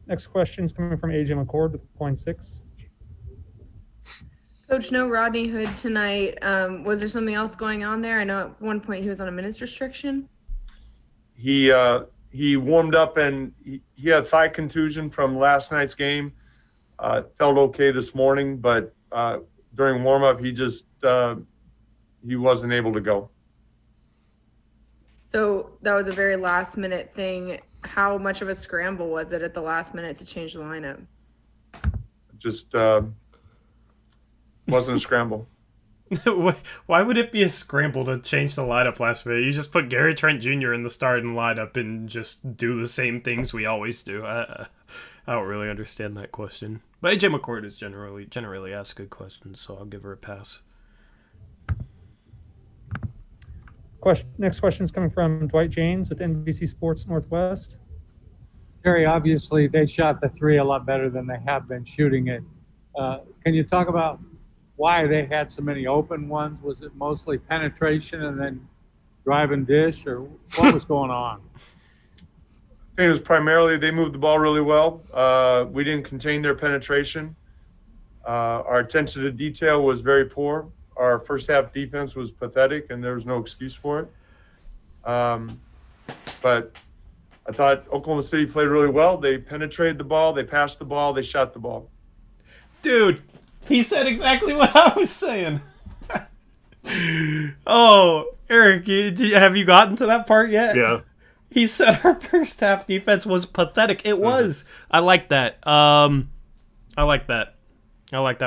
Speaker 5: Next question is coming from AJ McCord with 0.6.
Speaker 6: Coach, no Rodney Hood tonight. Was there something else going on there? I know at one point he was on a minutes restriction.
Speaker 4: He warmed up and he had thigh contusion from last night's game. Felt okay this morning, but during warm-up he just he wasn't able to go.
Speaker 6: So that was a very last minute thing. How much of a scramble was it at the last minute to change the lineup?
Speaker 4: Just wasn't a scramble.
Speaker 1: Why would it be a scramble to change the lineup last minute? You just put Gary Trent Jr. in the starting lineup and just do the same things we always do. I don't really understand that question. But AJ McCord is generally asks good questions, so I'll give her a pass.
Speaker 5: Next question is coming from Dwight James with NBC Sports Northwest.
Speaker 7: Terry, obviously they shot the three a lot better than they have been shooting it. Can you talk about why they had so many open ones? Was it mostly penetration and then drive and dish, or what was going on?
Speaker 4: I think it was primarily they moved the ball really well. We didn't contain their penetration. Our attention to detail was very poor. Our first half defense was pathetic, and there was no excuse for it. But I thought Oklahoma City played really well. They penetrated the ball, they passed the ball, they shot the ball.
Speaker 1: Dude, he said exactly what I was saying. Oh, Eric, have you gotten to that part yet?
Speaker 2: Yeah.
Speaker 1: He said our first half defense was pathetic. It was. I like that. I like that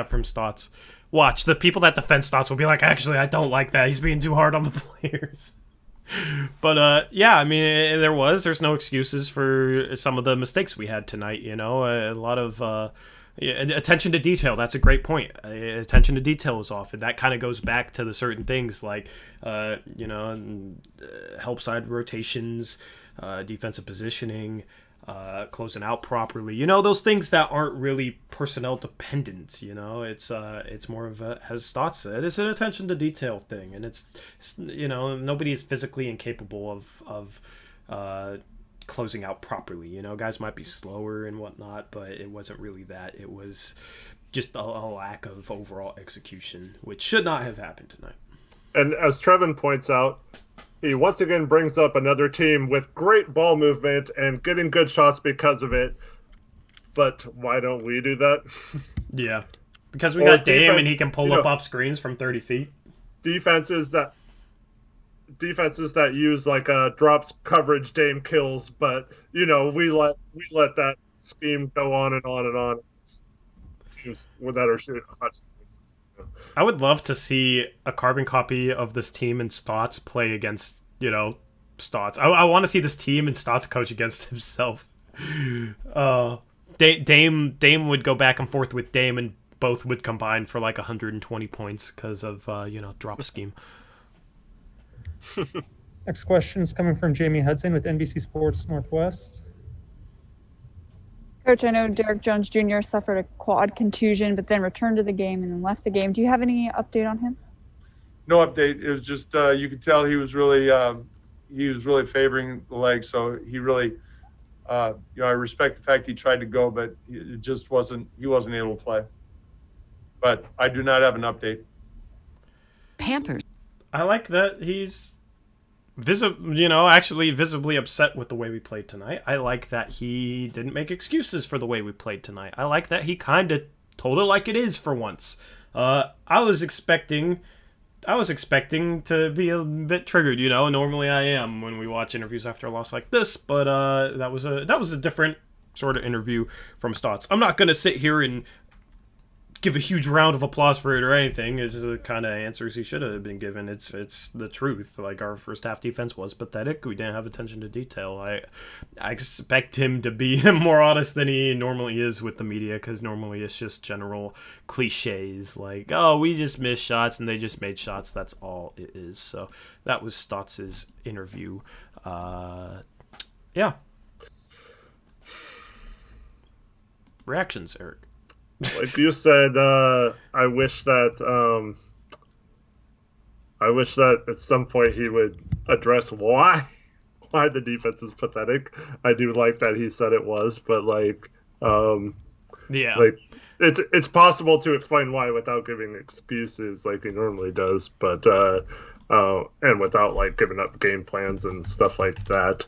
Speaker 1: from Stotts. Watch, the people that defend Stotts will be like, actually, I don't like that. He's being too hard on the players. But, yeah, I mean, there's no excuses for some of the mistakes we had tonight, you know. A lot of attention to detail. That's a great point. Attention to detail is off, and that kind of goes back to the certain things like, help side rotations, defensive positioning, closing out properly. You know, those things that aren't really personnel dependent. You know, it's more of a, as Stotts said, it's an attention to detail thing, and it's nobody is physically incapable of closing out properly. You know, guys might be slower and whatnot, but it wasn't really that. It was just a lack of overall execution, which should not have happened tonight.
Speaker 2: And as Trevin points out, he once again brings up another team with great ball movement and getting good shots because of it. But why don't we do that?
Speaker 1: Yeah, because we
Speaker 2: Or
Speaker 1: got Dame
Speaker 2: defense,
Speaker 1: and he can pull up off screens from 30 feet.
Speaker 2: Defenses that use like drops coverage Dame kills, but we let that scheme go on and on and on. Teams that are shooting hot.
Speaker 1: I would love to see a carbon copy of this team and Stotts play against, Stotts. I want to see this team and Stotts coach against himself. Dame would go back and forth with Dame, and both would combine for like 120 points because of, drop scheme.
Speaker 5: Next question is coming from Jamie Hudson with NBC Sports Northwest.
Speaker 8: Coach, I know Derek Jones Jr. suffered a quad contusion, but then returned to the game and then left the game. Do you have any update on him?
Speaker 4: No update. It was just you could tell he was really favoring the leg. So he really, I respect the fact he tried to go, but it just wasn't. He wasn't able to play. But I do not have an update.
Speaker 9: Pampers.
Speaker 1: I like that he's visibly upset with the way we played tonight. I like that he didn't make excuses for the way we played tonight. I like that he kind of told it like it is for once. I was expecting I was expecting to be a bit triggered, Normally I am when we watch interviews after a loss like this, but that was a different sort of interview from Stotts. I'm not gonna sit here and give a huge round of applause for it or anything. It's the kind of answers he should have been given. It's the truth. Like, our first half defense was pathetic. We didn't have attention to detail. I expect him to be more honest than he normally is with the media, because normally it's just general cliches like, oh, we just missed shots and they just made shots. That's all it is. So that was Stotts' interview. Yeah. Reactions, Eric.
Speaker 2: Like you said, I wish that at some point he would address why the defense is pathetic. I do like that he said it was, but
Speaker 1: yeah,
Speaker 2: like it's possible to explain why without giving excuses like he normally does, but and without like giving up game plans and stuff like that.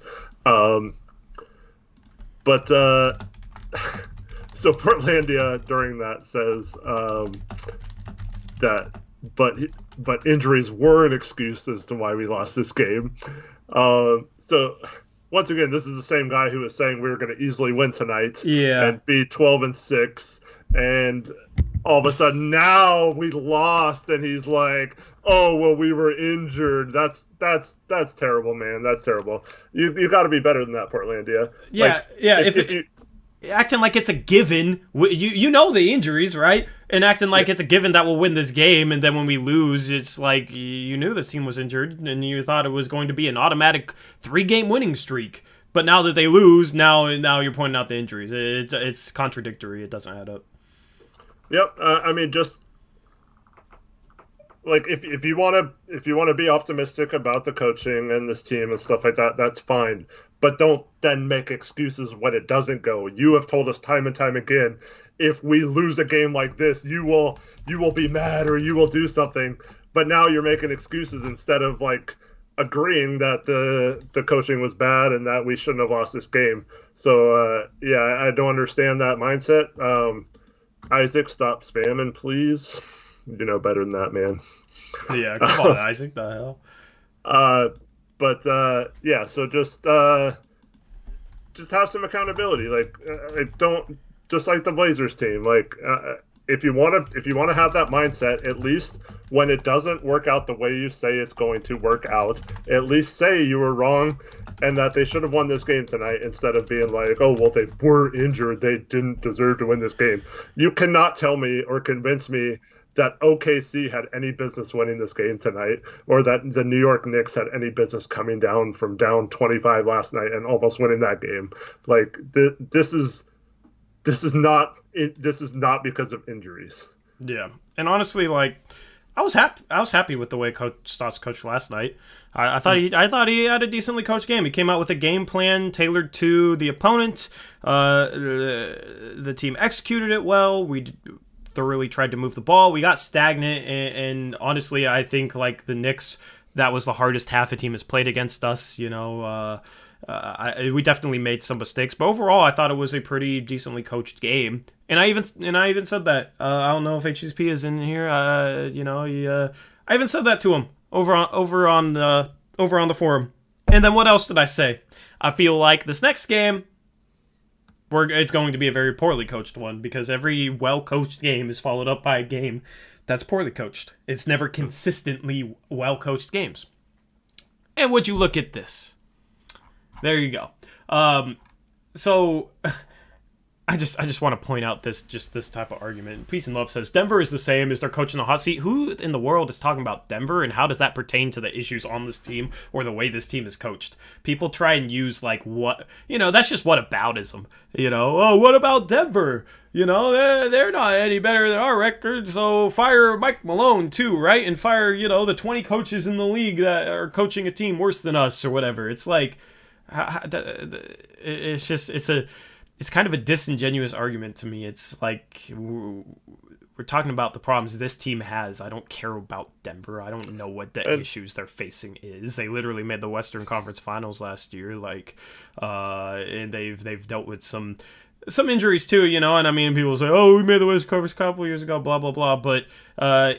Speaker 2: So Portlandia during that says but injuries were an excuse as to why we lost this game. So once again, this is the same guy who was saying we were going to easily win tonight, and be 12-6, and all of a sudden now we lost, and he's like, oh well, we were injured. That's terrible, man. That's terrible. You got to be better than that, Portlandia.
Speaker 1: Yeah,
Speaker 2: If you
Speaker 1: acting like it's a given, you know the injuries, right? And acting like it's a given that we'll win this game, and then when we lose, it's like you knew this team was injured, and you thought it was going to be an automatic 3-game winning streak. But now that they lose, now you're pointing out the injuries. It's contradictory. It doesn't add up.
Speaker 2: Yep. I mean, just like if you want to be optimistic about the coaching and this team and stuff like that, that's fine. But don't then make excuses when it doesn't go. You have told us time and time again, if we lose a game like this, you will be mad or you will do something. But now you're making excuses instead of like agreeing that the coaching was bad and that we shouldn't have lost this game. So I don't understand that mindset. Isaac, stop spamming, please. You know better than that, man.
Speaker 1: Yeah, come on, Isaac. The hell.
Speaker 2: So just have some accountability. Like, don't, just like the Blazers team. Like, if you want to have that mindset, at least when it doesn't work out the way you say it's going to work out, at least say you were wrong and that they should have won this game tonight, instead of being like, oh well, they were injured, they didn't deserve to win this game. You cannot tell me or convince me that OKC had any business winning this game tonight, or that the New York Knicks had any business coming down from down 25 last night and almost winning that game. Like, this is not because of injuries.
Speaker 1: Yeah, and honestly, like, I was happy with the way Coach Stotts coached last night. I thought he had a decently coached game. He came out with a game plan tailored to the opponent. The team executed it well. We thoroughly tried to move the ball. We got stagnant, and honestly, I think like the Knicks, that was the hardest half a team has played against us. We definitely made some mistakes, but overall, I thought it was a pretty decently coached game. And I even said that. I don't know if HSP is in here. I even said that to him over on the forum. And then what else did I say? I feel like this next game, it's going to be a very poorly coached one, because every well-coached game is followed up by a game that's poorly coached. It's never consistently well-coached games. And would you look at this? There you go. So I just want to point out this type of argument. Peace and Love says Denver is the same as their coach in the hot seat. Who in the world is talking about Denver, and how does that pertain to the issues on this team or the way this team is coached? People try and use like what, that's just whataboutism. Oh, what about Denver? They're not any better than our record, so fire Mike Malone too, right? And fire, the 20 coaches in the league that are coaching a team worse than us or whatever. It's like, it's kind of a disingenuous argument to me. It's like, we're talking about the problems this team has. I don't care about Denver. I don't know what the issues they're facing is. They literally made the Western Conference Finals last year, and they've dealt with some some injuries too, and I mean, people say, "Oh, we made the West Coast a couple years ago," blah blah blah. But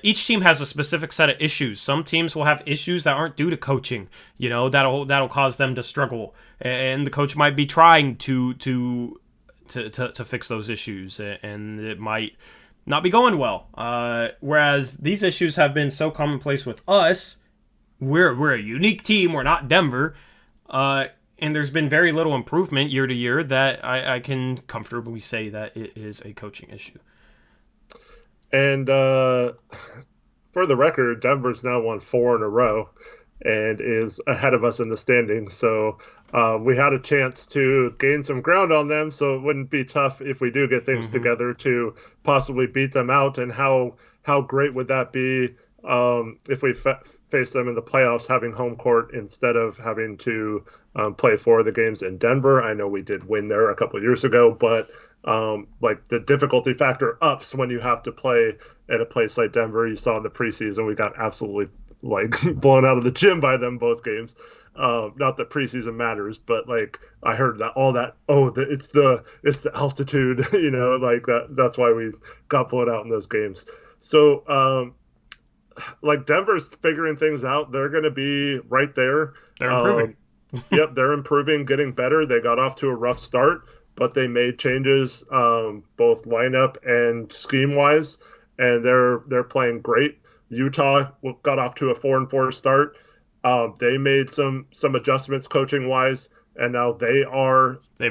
Speaker 1: each team has a specific set of issues. Some teams will have issues that aren't due to coaching. That'll cause them to struggle, and the coach might be trying to fix those issues, and it might not be going well. Whereas these issues have been so commonplace with us. We're a unique team. We're not Denver. And there's been very little improvement year to year that I can comfortably say that it is a coaching issue.
Speaker 2: And for the record, Denver's now won 4 in a row and is ahead of us in the standings. So we had a chance to gain some ground on them, so it wouldn't be tough if we do get things together to possibly beat them out. And how great would that be if we face them in the playoffs, having home court instead of having to play 4 of the games in Denver. I know we did win there a couple of years ago, but like the difficulty factor ups when you have to play at a place like Denver. You saw in the preseason, we got absolutely like blown out of the gym by them both games. Not that preseason matters, but like I heard that it's the altitude, like that's why we got blown out in those games. So like Denver's figuring things out. They're going to be right there.
Speaker 1: They're improving.
Speaker 2: Yep, they're improving, getting better. They got off to a rough start, but they made changes both lineup and scheme wise, and they're playing great. Utah got off to a 4-4 start. They made some adjustments coaching wise, and now they've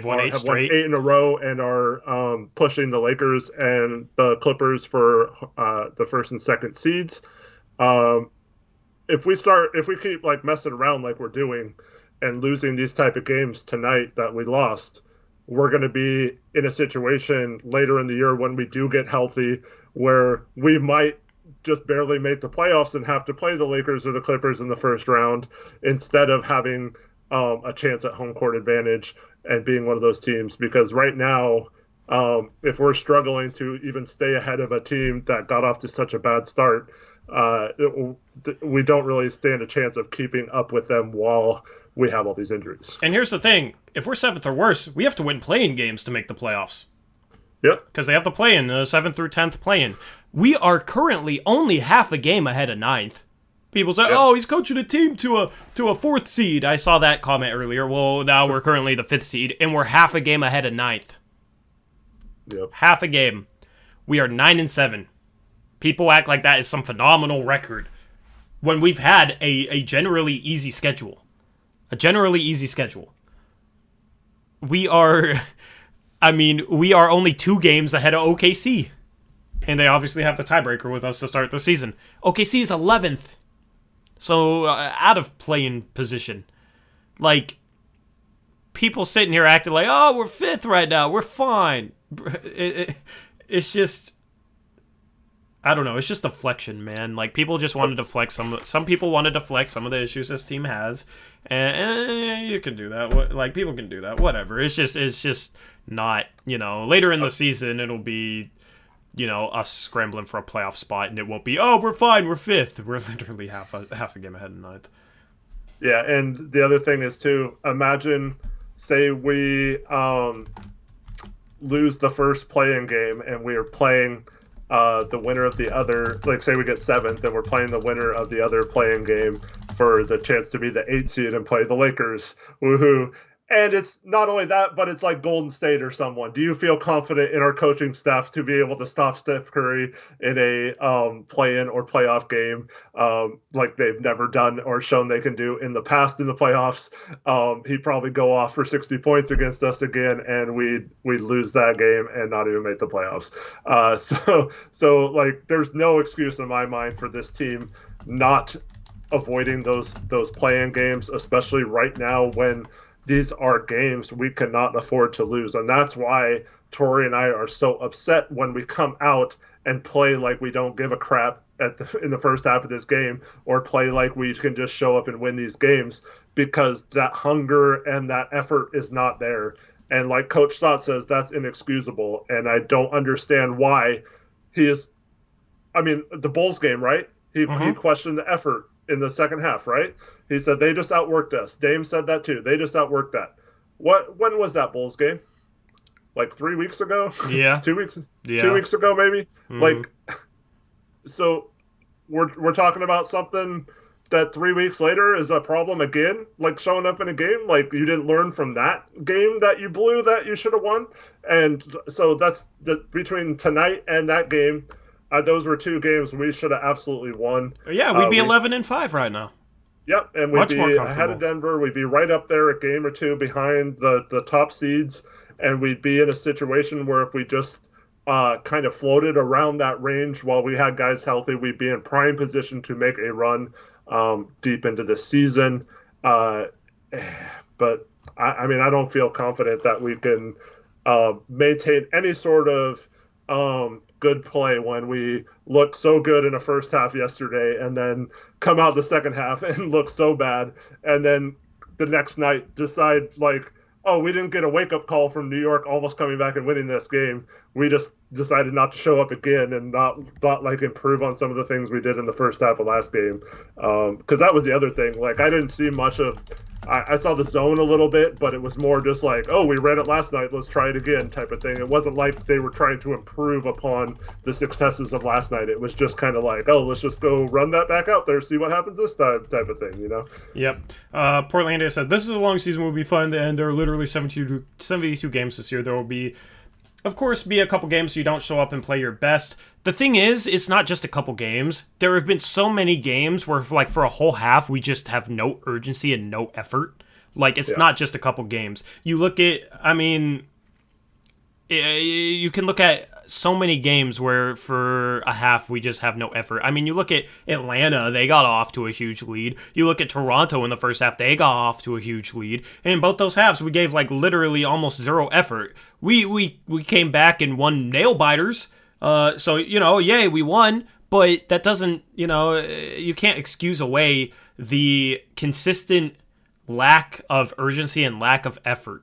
Speaker 1: won 8 straight,
Speaker 2: 8 in a row, and are pushing the Lakers and the Clippers for the first and second seeds. If we keep like messing around like we're doing and losing these type of games tonight that we lost, we're going to be in a situation later in the year when we do get healthy where we might just barely make the playoffs and have to play the Lakers or the Clippers in the first round instead of having a chance at home court advantage and being one of those teams. Because right now, if we're struggling to even stay ahead of a team that got off to such a bad start, we don't really stand a chance of keeping up with them while we have all these injuries.
Speaker 1: And here's the thing. If we're 7th or worse, we have to win play-in games to make the playoffs.
Speaker 2: Yep.
Speaker 1: Because they have to play in the 7th through 10th play-in. We are currently only half a game ahead of 9th. People say, "Oh, he's coaching a team to a 4th seed." I saw that comment earlier. Well, now we're currently the 5th seed, and we're half a game ahead of 9th.
Speaker 2: Yep.
Speaker 1: Half a game. We are 9-7. People act like that is some phenomenal record when we've had a generally easy schedule. A generally easy schedule. We are only 2 games ahead of OKC. And they obviously have the tiebreaker with us to start the season. OKC is 11th. So, out of play-in position. Like, people sitting here acting like, "Oh, we're 5th right now. We're fine." It's just... I don't know. It's just deflection, man. Like, people just wanted to flex some people wanted to flex some of the issues this team has, and you can do that. Like, people can do that. Whatever. It's just not. Later in the season, it'll be, us scrambling for a playoff spot, and it won't be, "Oh, we're fine. We're 5th." We're literally half a game ahead of 9th.
Speaker 2: Yeah, and the other thing is too. Imagine, say we lose the first play-in game, and we are playing the winner of the other, like say we get 7th and we're playing the winner of the other playing game for the chance to be the 8th seed and play the Lakers. Woohoo. And it's not only that, but it's like Golden State or someone. Do you feel confident in our coaching staff to be able to stop Steph Curry in a play-in or playoff game like they've never done or shown they can do in the past in the playoffs? He'd probably go off for 60 points against us again, and we'd lose that game and not even make the playoffs. So like, there's no excuse in my mind for this team not avoiding those play-in games, especially right now when these are games we cannot afford to lose. And that's why Tori and I are so upset when we come out and play like we don't give a crap in the first half of this game, or play like we can just show up and win these games, because that hunger and that effort is not there. And like Coach Stott says, that's inexcusable. And I don't understand why the Bulls game, right? He questioned the effort in the second half, right? He said they just outworked us. Dame said that too. They just outworked that. When was that Bulls game? like 3 weeks ago.
Speaker 1: Yeah.
Speaker 2: 2 weeks.
Speaker 1: Yeah.
Speaker 2: 2 weeks ago, maybe.
Speaker 1: Mhm.
Speaker 2: Like, so we're talking about something that 3 weeks later is a problem again, like showing up in a game. Like, you didn't learn from that game that you blew that you should have won. And so that's between tonight and that game. Those were 2 games we should have absolutely won.
Speaker 1: Yeah, we'd be 11-5 right now.
Speaker 2: Yep, and we'd
Speaker 1: Much more
Speaker 2: be
Speaker 1: comfortable.
Speaker 2: ahead of Denver. We'd be right up there, a game or 2 behind the top seeds, and we'd be in a situation where if we just kind of floated around that range while we had guys healthy, we'd be in prime position to make a run deep into the season. But I mean, I don't feel confident that we can maintain any sort of good play when we look so good in the first half yesterday and then come out the second half and look so bad, and then the next night decide like, oh, we didn't get a wake-up call from New York almost coming back and winning this game. We just decided not to show up again and not like improve on some of the things we did in the first half of last game. Because that was the other thing. Like, I didn't see much of I saw the zone a little bit, but it was more just like, oh, we ran it last night, let's try it again type of thing. It wasn't like they were trying to improve upon the successes of last night. It was just kind of like, oh, let's just go run that back out there, see what happens this time type of thing, you know?
Speaker 1: Yep. Portlandia said, this is a long season, will be fun, and there are literally 72 games this year. There will be, of course, be a couple games so you don't show up and play your best. The thing is, it's not just a couple games. There have been so many games where, like, for a whole half, we just have no urgency and no effort. Like, it's not just a couple games. You look at, I mean, you can look at so many games where for a half we just have no effort. I mean, you look at Atlanta, they got off to a huge lead. You look at Toronto in the first half, they got off to a huge lead. And in both those halves, we gave, like, literally almost zero effort. We came back and won nail biters. So, you know, yay, we won, but that doesn't, you know, you can't excuse away the consistent lack of urgency and lack of effort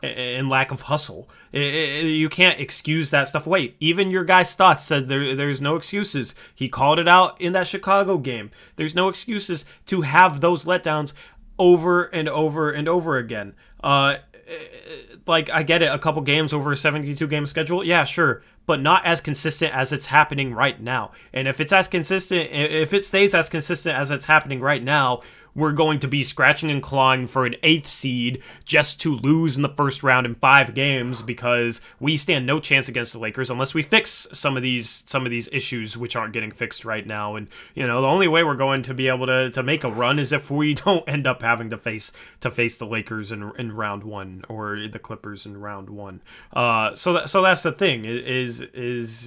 Speaker 1: and lack of hustle. You can't excuse that stuff away. Even your guy Stotts said there's no excuses. He called it out in that Chicago game. There's no excuses to have those letdowns over and over and over again. Like, I get it, a couple games over a 72-game schedule, yeah, sure, but not as consistent as it's happening right now. And if it stays as consistent as it's happening right now, we're going to be scratching and clawing for an 8th seed just to lose in the first round in 5 games, because we stand no chance against the Lakers unless we fix some of these issues which aren't getting fixed right now. And, you know, the only way we're going to be able to make a run is if we don't end up having to face the Lakers in round 1 or the Clippers in round 1. So that's the thing is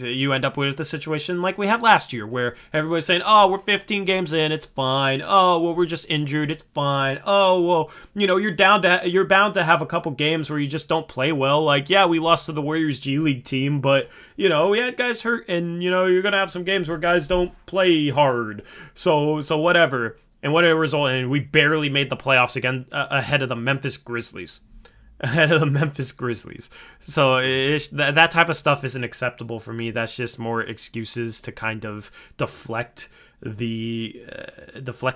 Speaker 1: you end up with the situation like we had last year where everybody's saying, oh, we're 15 games in, it's fine. Oh, well, we're just injured, it's fine. Oh, well, you know, you're bound to have a couple games where you just don't play well. Like, yeah, we lost to the Warriors G League team, but, you know, we had guys hurt, and, you know, you're gonna have some games where guys don't play hard. So whatever. And what it resulted in, we barely made the playoffs again, ahead of the Memphis Grizzlies. So that type of stuff isn't acceptable for me. That's just more excuses to kind of deflect the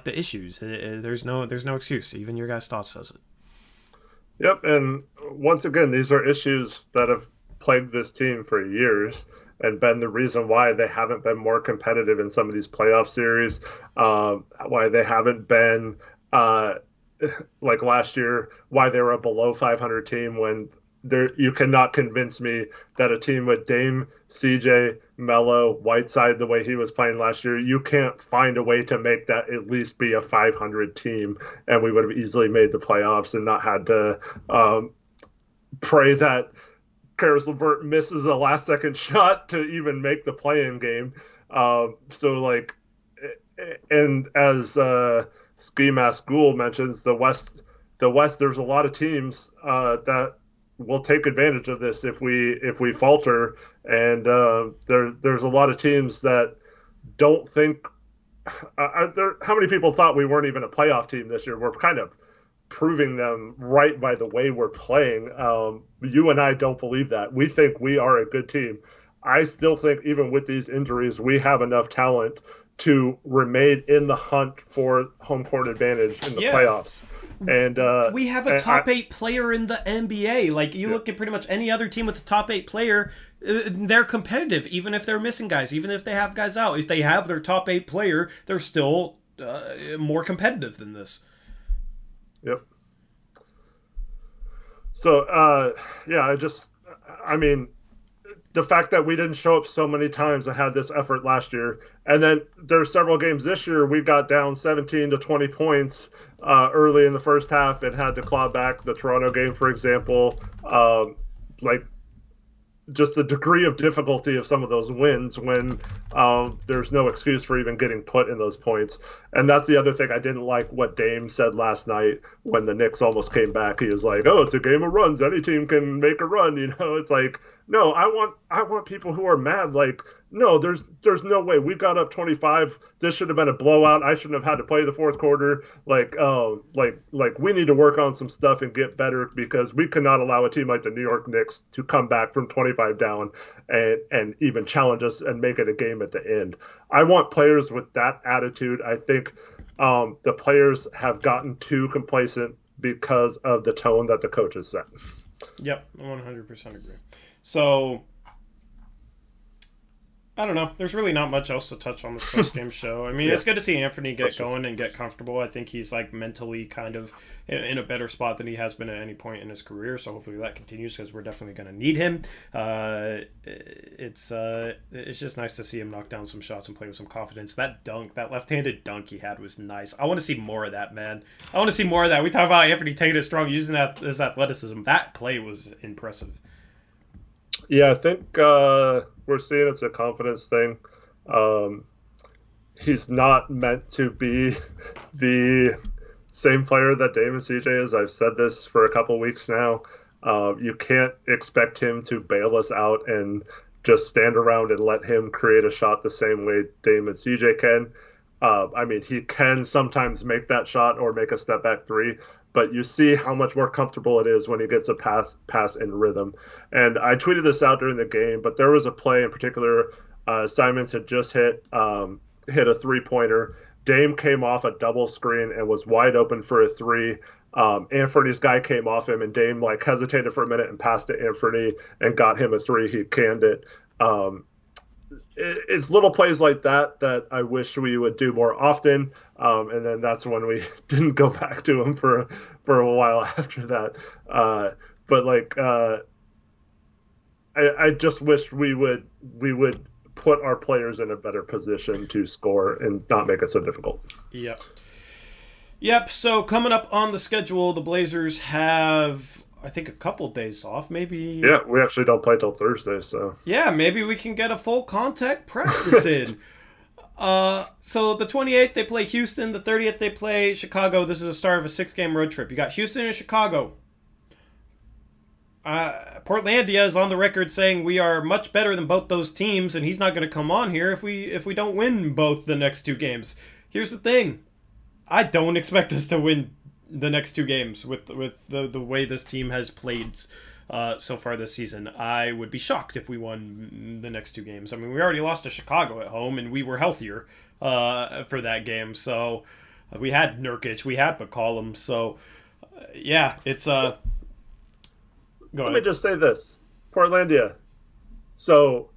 Speaker 1: issues. There's no excuse. Even your guy Stotts says it.
Speaker 2: Yep, and once again, these are issues that have plagued this team for years and been the reason why they haven't been more competitive in some of these playoff series, why they haven't been like last year, why they were a below 500 team when you cannot convince me that a team with Dame, CJ, Melo, Whiteside, the way he was playing last year, you can't find a way to make that at least be a 500 team, and we would have easily made the playoffs and not had to pray that Karis LeVert misses a last-second shot to even make the play-in game. So, like, and as Ski Mask Ghoul mentions, the West, there's a lot of teams that will take advantage of this if we falter, and there's a lot of teams that don't think. How many people thought we weren't even a playoff team this year? We're kind of proving them right by the way we're playing. You and I don't believe that. We think we are a good team. I still think even with these injuries, we have enough talent to remain in the hunt for home court advantage in the playoffs. And
Speaker 1: we have a top 8 player in the NBA. Like, you look at pretty much any other team with a top 8 player, they're competitive, even if they're missing guys, even if they have guys out. If they have their top 8 player, they're still more competitive than this.
Speaker 2: Yep. So, I mean, the fact that we didn't show up so many times and had this effort last year, and then there are several games this year we got down 17 to 20 points early in the first half and had to claw back. The Toronto game, for example, just the degree of difficulty of some of those wins when there's no excuse for even getting put in those points. And that's the other thing I didn't like what Dame said last night when the Knicks almost came back. He was like, "Oh, it's a game of runs. Any team can make a run." It's like, no, I want people who are mad. Like, no, there's no way. We got up 25. This should have been a blowout. I shouldn't have had to play the fourth quarter. Like we need to work on some stuff and get better, because we cannot allow a team like the New York Knicks to come back from 25 down and even challenge us and make it a game at the end. I want players with that attitude. I think the players have gotten too complacent because of the tone that the coaches set.
Speaker 1: Yep, I 100% agree. So, I don't know. There's really not much else to touch on this post-game show. I mean, it's good to see Anthony get going and get comfortable. I think he's like mentally kind of in a better spot than he has been at any point in his career. So hopefully that continues, because we're definitely going to need him. It's just nice to see him knock down some shots and play with some confidence. That left-handed dunk he had was nice. I want to see more of that, man. I want to see more of that. We talk about Anthony taking it strong, using his athleticism. That play was impressive.
Speaker 2: Yeah, I think we're seeing it's a confidence thing. He's not meant to be the same player that Dame and CJ is. I've said this for a couple weeks now. You can't expect him to bail us out and just stand around and let him create a shot the same way Dame and CJ can. I mean, he can sometimes make that shot or make a step back three, but you see how much more comfortable it is when he gets a pass in rhythm. And I tweeted this out during the game, but there was a play in particular. Simons had just hit a three-pointer. Dame came off a double screen and was wide open for a three. Anthony's guy came off him, and Dame hesitated for a minute and passed to Anthony and got him a three. He canned it. It's little plays like that I wish we would do more often. And then that's when we didn't go back to him for a while after that. I just wish we would put our players in a better position to score and not make it so difficult.
Speaker 1: Yep. So coming up on the schedule, the Blazers have, I think, a couple days off, maybe.
Speaker 2: Yeah, we actually don't play till Thursday, so.
Speaker 1: Yeah, maybe we can get a full contact practice in. So the 28th they play Houston, the 30th they play Chicago. This is the start of a 6-game road trip. You got Houston and Chicago. Portlandia is on the record saying we are much better than both those teams, and he's not going to come on here if we don't win both the next 2 games. Here's the thing. I don't expect us to win the next 2 games with the way this team has played so far this season. I would be shocked if we won the next 2 games. I mean, we already lost to Chicago at home, and we were healthier for that game. So we had Nurkic, we had McCollum. So yeah, it's Go
Speaker 2: Let
Speaker 1: ahead.
Speaker 2: me just say this, Portlandia. So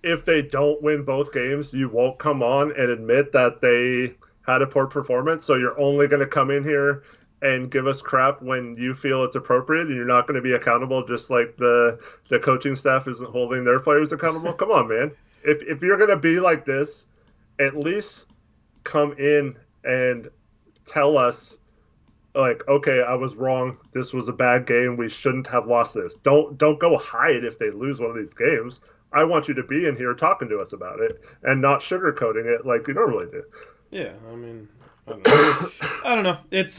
Speaker 2: if they don't win both games, you won't come on and admit that they had a poor performance. So you're only going to come in here and give us crap when you feel it's appropriate, and you're not going to be accountable, just like the coaching staff isn't holding their players accountable. Come on, man. If you're going to be like this, at least come in and tell us, like, okay, I was wrong. This was a bad game. We shouldn't have lost this. Don't go hide if they lose one of these games. I want you to be in here talking to us about it and not sugarcoating it like you normally do.
Speaker 1: Yeah, I mean, I don't know. I don't know. It's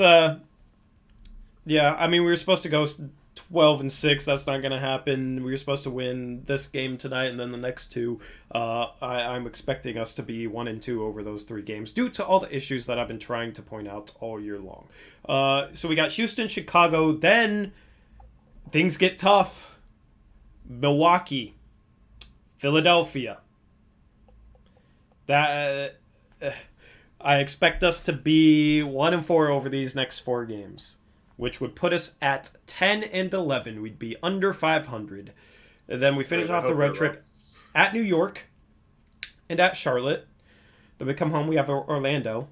Speaker 1: yeah. I mean, we were supposed to go 12-6. That's not going to happen. We were supposed to win this game tonight and then the next 2. I'm expecting us to be 1-2 over those 3 games due to all the issues that I've been trying to point out all year long. So we got Houston, Chicago. Then things get tough. Milwaukee, Philadelphia. That I expect us to be 1-4 over these next 4 games, which would put us at 10-11. We'd be under 500. And then we finish off the road trip at New York and at Charlotte. Then we come home. We have Orlando.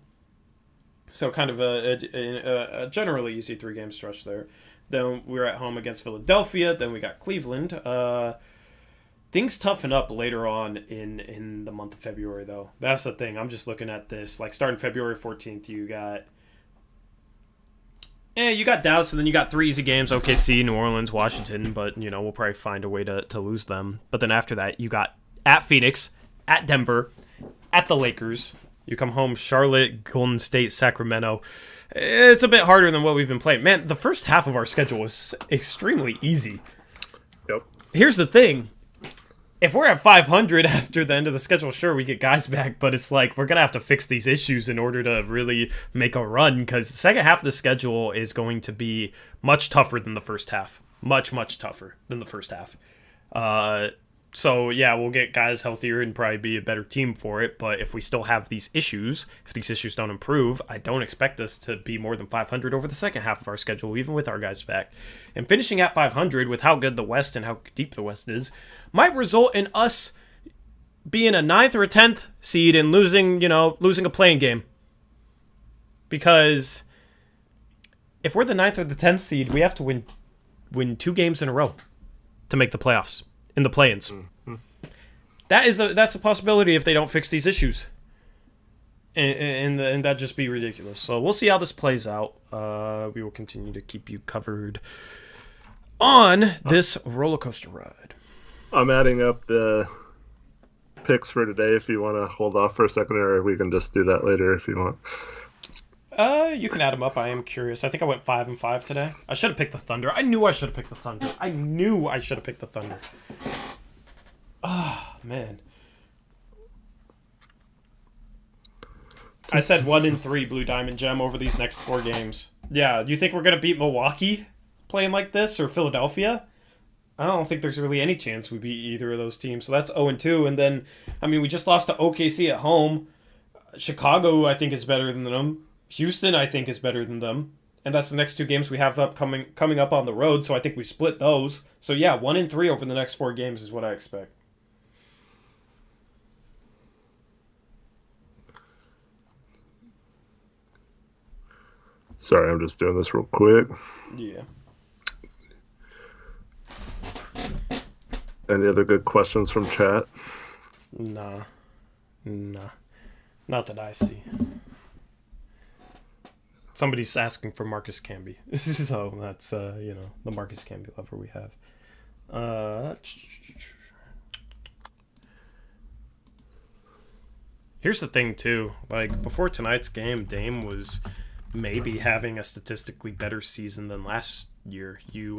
Speaker 1: So kind of a generally easy 3-game stretch there. Then we're at home against Philadelphia. Then we got Cleveland. Things toughen up later on in the month of February, though. That's the thing. I'm just looking at this. Like, starting February 14th, you got Dallas, and then you got 3 easy games, OKC, New Orleans, Washington, but, we'll probably find a way to lose them. But then after that, you got at Phoenix, at Denver, at the Lakers. You come home, Charlotte, Golden State, Sacramento. It's a bit harder than what we've been playing. Man, the first half of our schedule was extremely easy.
Speaker 2: Yep.
Speaker 1: Here's the thing. If we're at 500 after the end of the schedule, sure, we get guys back, but it's like we're going to have to fix these issues in order to really make a run, because the second half of the schedule is going to be much tougher than the first half. Much, much tougher than the first half. So, yeah, we'll get guys healthier and probably be a better team for it, but if we still have these issues, if these issues don't improve, I don't expect us to be more than 500 over the second half of our schedule, even with our guys back. And finishing at 500 with how good the West and how deep the West is might result in us being a 9th or a 10th seed and losing a playing game. Because if we're the 9th or the 10th seed, we have to win 2 games in a row to make the playoffs. In the play-ins. Mm-hmm. That's a possibility if they don't fix these issues. And that'd just be ridiculous. So we'll see how this plays out. We will continue to keep you covered on this roller coaster ride.
Speaker 2: I'm adding up the picks for today if you want to hold off for a second, or we can just do that later if you want.
Speaker 1: You can add them up. I am curious. I think I went 5-5 today. I should have picked the Thunder. I knew I should have picked the Thunder. Oh, man. I said 1-3 Blue Diamond Gem over these next 4 games. Yeah, do you think we're going to beat Milwaukee playing like this, or Philadelphia? I don't think there's really any chance we beat either of those teams. So that's 0-2. And then, we just lost to OKC at home. Chicago, I think, is better than them. Houston, I think, is better than them. And that's the next 2 games we have coming up on the road, so I think we split those. So, yeah, 1-3 over the next 4 games is what I expect.
Speaker 2: Sorry, I'm just doing this real quick.
Speaker 1: Yeah.
Speaker 2: Any other good questions from chat?
Speaker 1: Nah. Not that I see. Somebody's asking for Marcus Camby. So that's, the Marcus Camby lover we have. Here's the thing, too. Like, before tonight's game, Dame was maybe having a statistically better season than last year. He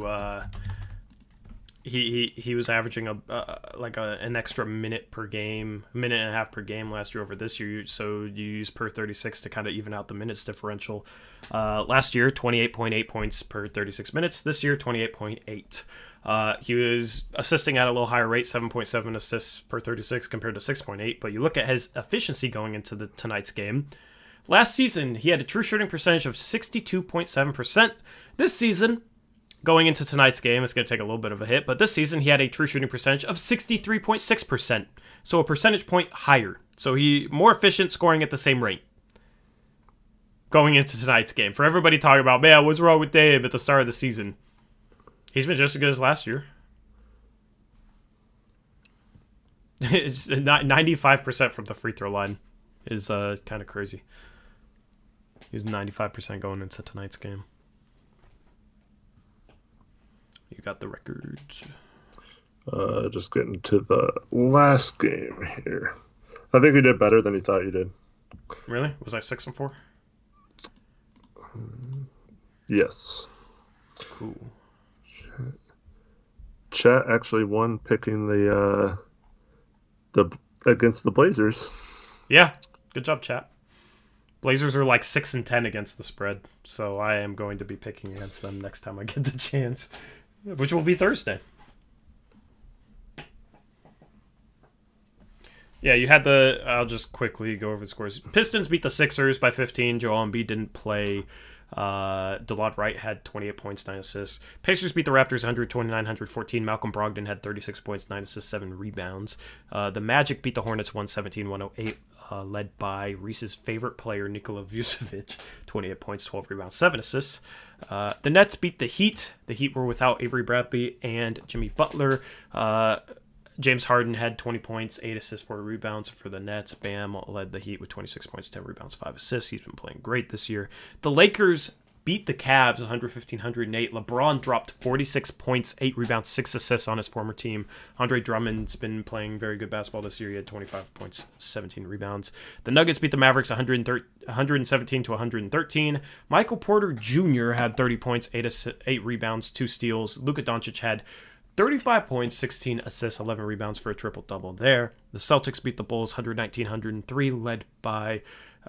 Speaker 1: was averaging an extra minute per game, minute and a half per game last year over this year. So you use per 36 to kind of even out the minutes differential. Last year, 28.8 points per 36 minutes. This year, 28.8. He was assisting at a little higher rate, 7.7 assists per 36 compared to 6.8. But you look at his efficiency going into tonight's game. Last season, he had a true shooting percentage of 62.7%. This season, going into tonight's game, it's going to take a little bit of a hit, but this season he had a true shooting percentage of 63.6%, so a percentage point higher. So he more efficient, scoring at the same rate going into tonight's game. For everybody talking about, man, what's wrong with Dame at the start of the season? He's been just as good as last year. It's 95% from the free throw line is kind of crazy. He was 95% going into tonight's game. You got the records.
Speaker 2: Just getting to the last game here. I think you did better than you thought you did.
Speaker 1: Really? Was I 6-4?
Speaker 2: Yes.
Speaker 1: Cool.
Speaker 2: Chat actually won picking the against the Blazers.
Speaker 1: Yeah. Good job, chat. Blazers are like 6-10 against the spread, so I am going to be picking against them next time I get the chance, which will be Thursday. Yeah, you had the. I'll just quickly go over the scores. Pistons beat the Sixers by 15. Joel Embiid didn't play. DeLon Wright had 28 points, 9 assists. Pacers beat the Raptors 129-114. Malcolm Brogdon had 36 points, 9 assists, 7 rebounds. The Magic beat the Hornets 117-108, led by Reese's favorite player, Nikola Vucevic, 28 points, 12 rebounds, 7 assists. The Nets beat the Heat. The Heat were without Avery Bradley and Jimmy Butler. James Harden had 20 points, 8 assists, 4 rebounds for the Nets. Bam led the Heat with 26 points, 10 rebounds, 5 assists. He's been playing great this year. The Lakers beat the Cavs 115-108. LeBron dropped 46 points, 8 rebounds, 6 assists on his former team. Andre Drummond's been playing very good basketball this year. He had 25 points, 17 rebounds. The Nuggets beat the Mavericks 117-113. Michael Porter Jr. had 30 points, 8 rebounds, 2 steals. Luka Doncic had 35 points, 16 assists, 11 rebounds for a triple-double there. The Celtics beat the Bulls 119-103, led by,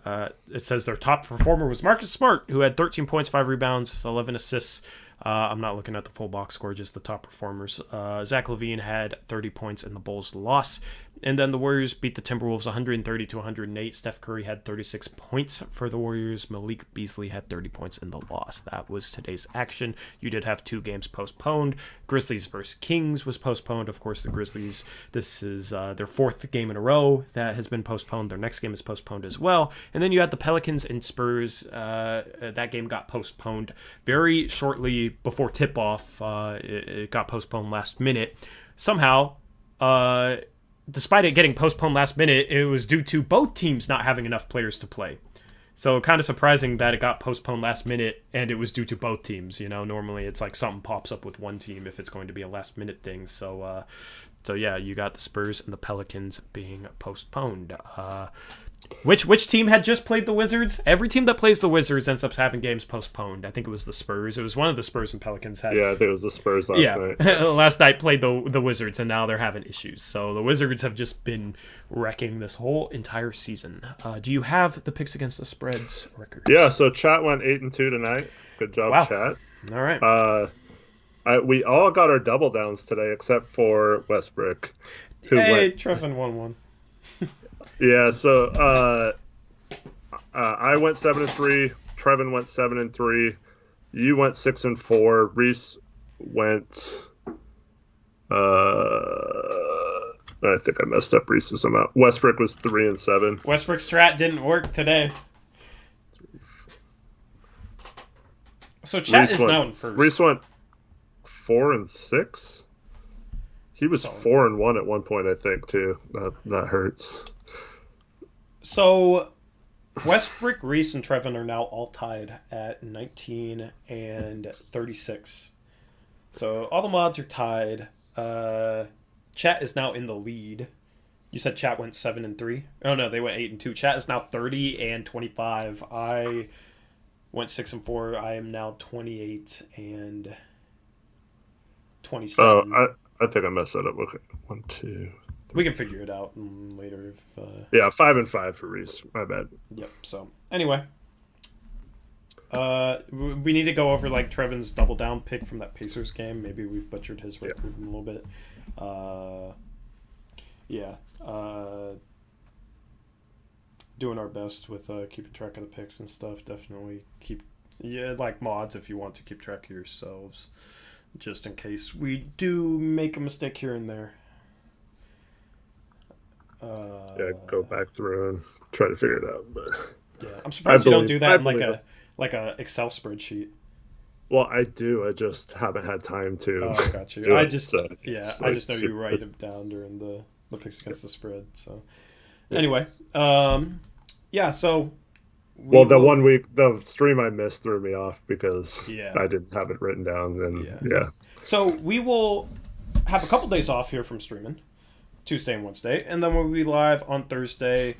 Speaker 1: it says their top performer was Marcus Smart, who had 13 points, 5 rebounds, 11 assists. I'm not looking at the full box score, just the top performers. Zach LaVine had 30 points in the Bulls' loss. And then the Warriors beat the Timberwolves 130-108. Steph Curry had 36 points for the Warriors. Malik Beasley had 30 points in the loss. That was today's action. You did have 2 games postponed. Grizzlies versus Kings was postponed. Of course, the Grizzlies, this is their 4th game in a row that has been postponed. Their next game is postponed as well. And then you had the Pelicans and Spurs. That game got postponed very shortly before tip-off. It got postponed last minute. Somehow, despite it getting postponed last minute, it was due to both teams not having enough players to play. So kind of surprising that it got postponed last minute and it was due to both teams. You know, normally it's like something pops up with one team if it's going to be a last minute thing. So yeah, you got the Spurs and the Pelicans being postponed. Which team had just played the Wizards? Every team that plays the Wizards ends up having games postponed. I think it was the Spurs. It was one of the Spurs and Pelicans had.
Speaker 2: Yeah, I think it was the Spurs last night.
Speaker 1: Last night played the Wizards, and now they're having issues. So the Wizards have just been wrecking this whole entire season. Do you have the picks against the spreads record?
Speaker 2: Yeah, so chat went 8-2 tonight. Good job, chat.
Speaker 1: All right.
Speaker 2: We all got our double downs today except for Westbrook.
Speaker 1: Trevin 1-1.
Speaker 2: Yeah, so I went 7-3. Trevin went 7-3. You went 6-4. Reese went. I think I messed up Reese's amount. Westbrook was 3-7.
Speaker 1: Westbrook strat didn't work today. So chat is now in first.
Speaker 2: Reese went 4-6. He was 4-1 at one point, I think, too. That hurts.
Speaker 1: So Westbrook, Reese, and Trevin are now all tied at 19 and 36. So all the mods are tied. Chat is now in the lead. You said chat went 7-3. Oh no, they went 8-2. Chat is now 30 and 25. I went 6-4. I am now 28 and 27.
Speaker 2: Oh, I think I messed that up. Okay, 1, 2.
Speaker 1: We can figure it out later.
Speaker 2: Yeah, 5-5 for Reese. My bad.
Speaker 1: Yep. So anyway, we need to go over like Trevin's double down pick from that Pacers game. Maybe we've butchered his record a little bit. Doing our best with keeping track of the picks and stuff. Definitely like mods if you want to keep track of yourselves, just in case we do make a mistake here and there.
Speaker 2: Go back through and try to figure it out. But
Speaker 1: yeah, I'm surprised you don't do that in like a Excel spreadsheet.
Speaker 2: Well, I do. I just haven't had time to.
Speaker 1: Oh, got you. I just know you write them down during the picks against the spread. So anyway, So.
Speaker 2: One week, the stream I missed threw me off because I didn't have it written down. And
Speaker 1: So we will have a couple days off here from streaming. Tuesday and Wednesday, and then we'll be live on Thursday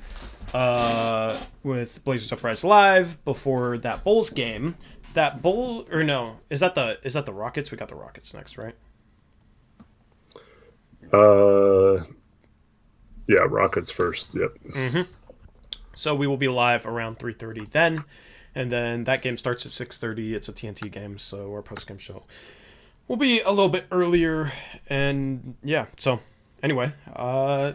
Speaker 1: with Blazers Uprise Live before that Bulls game. Is that the Rockets? We got the Rockets next, right?
Speaker 2: Yeah, Rockets first. Yep.
Speaker 1: Mm-hmm. So we will be live around 3:30 then, and then that game starts at 6:30. It's a TNT game, so our post-game show will be a little bit earlier, and so Anyway,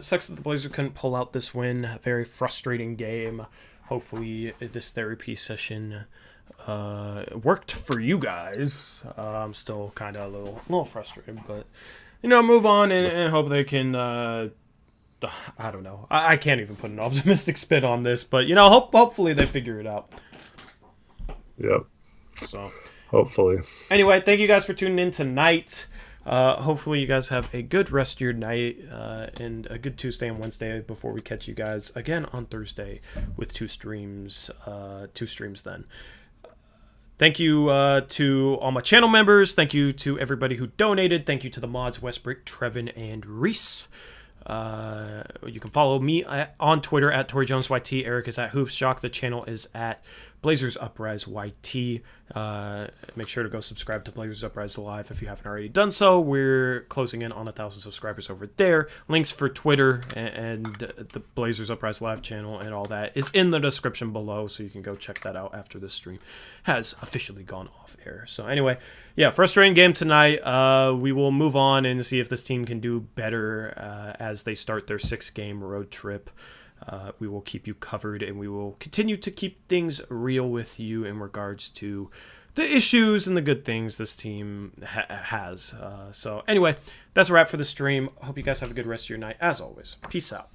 Speaker 1: sucks that the Blazers couldn't pull out this win. A very frustrating game. Hopefully this therapy session worked for you guys. I'm still kind of a little frustrated, but move on and hope they can. I don't know. I can't even put an optimistic spin on this, but hopefully they figure it out.
Speaker 2: Yep.
Speaker 1: So
Speaker 2: hopefully.
Speaker 1: Anyway, thank you guys for tuning in tonight. Hopefully you guys have a good rest of your night and a good Tuesday and Wednesday before we catch you guys again on Thursday with two streams then. Thank you to all my channel members. Thank you to everybody who donated. Thank you to the mods, Westbrick, Trevin, and Reese. You can follow me on Twitter at ToryJonesYT. Eric is at HoopsJock. The channel is at Blazers Uprise YT. Make sure to go subscribe to Blazers Uprise Live if you haven't already done so. We're closing in on 1,000 subscribers over there. Links for Twitter and the Blazers Uprise Live channel and all that is in the description below, so you can go check that out after this stream has officially gone off air. So anyway, yeah, frustrating game tonight. We will move on and see if this team can do better as they start their 6-game road trip. We will keep you covered, and we will continue to keep things real with you in regards to the issues and the good things this team has. So anyway, that's a wrap for the stream. Hope you guys have a good rest of your night. As always, peace out.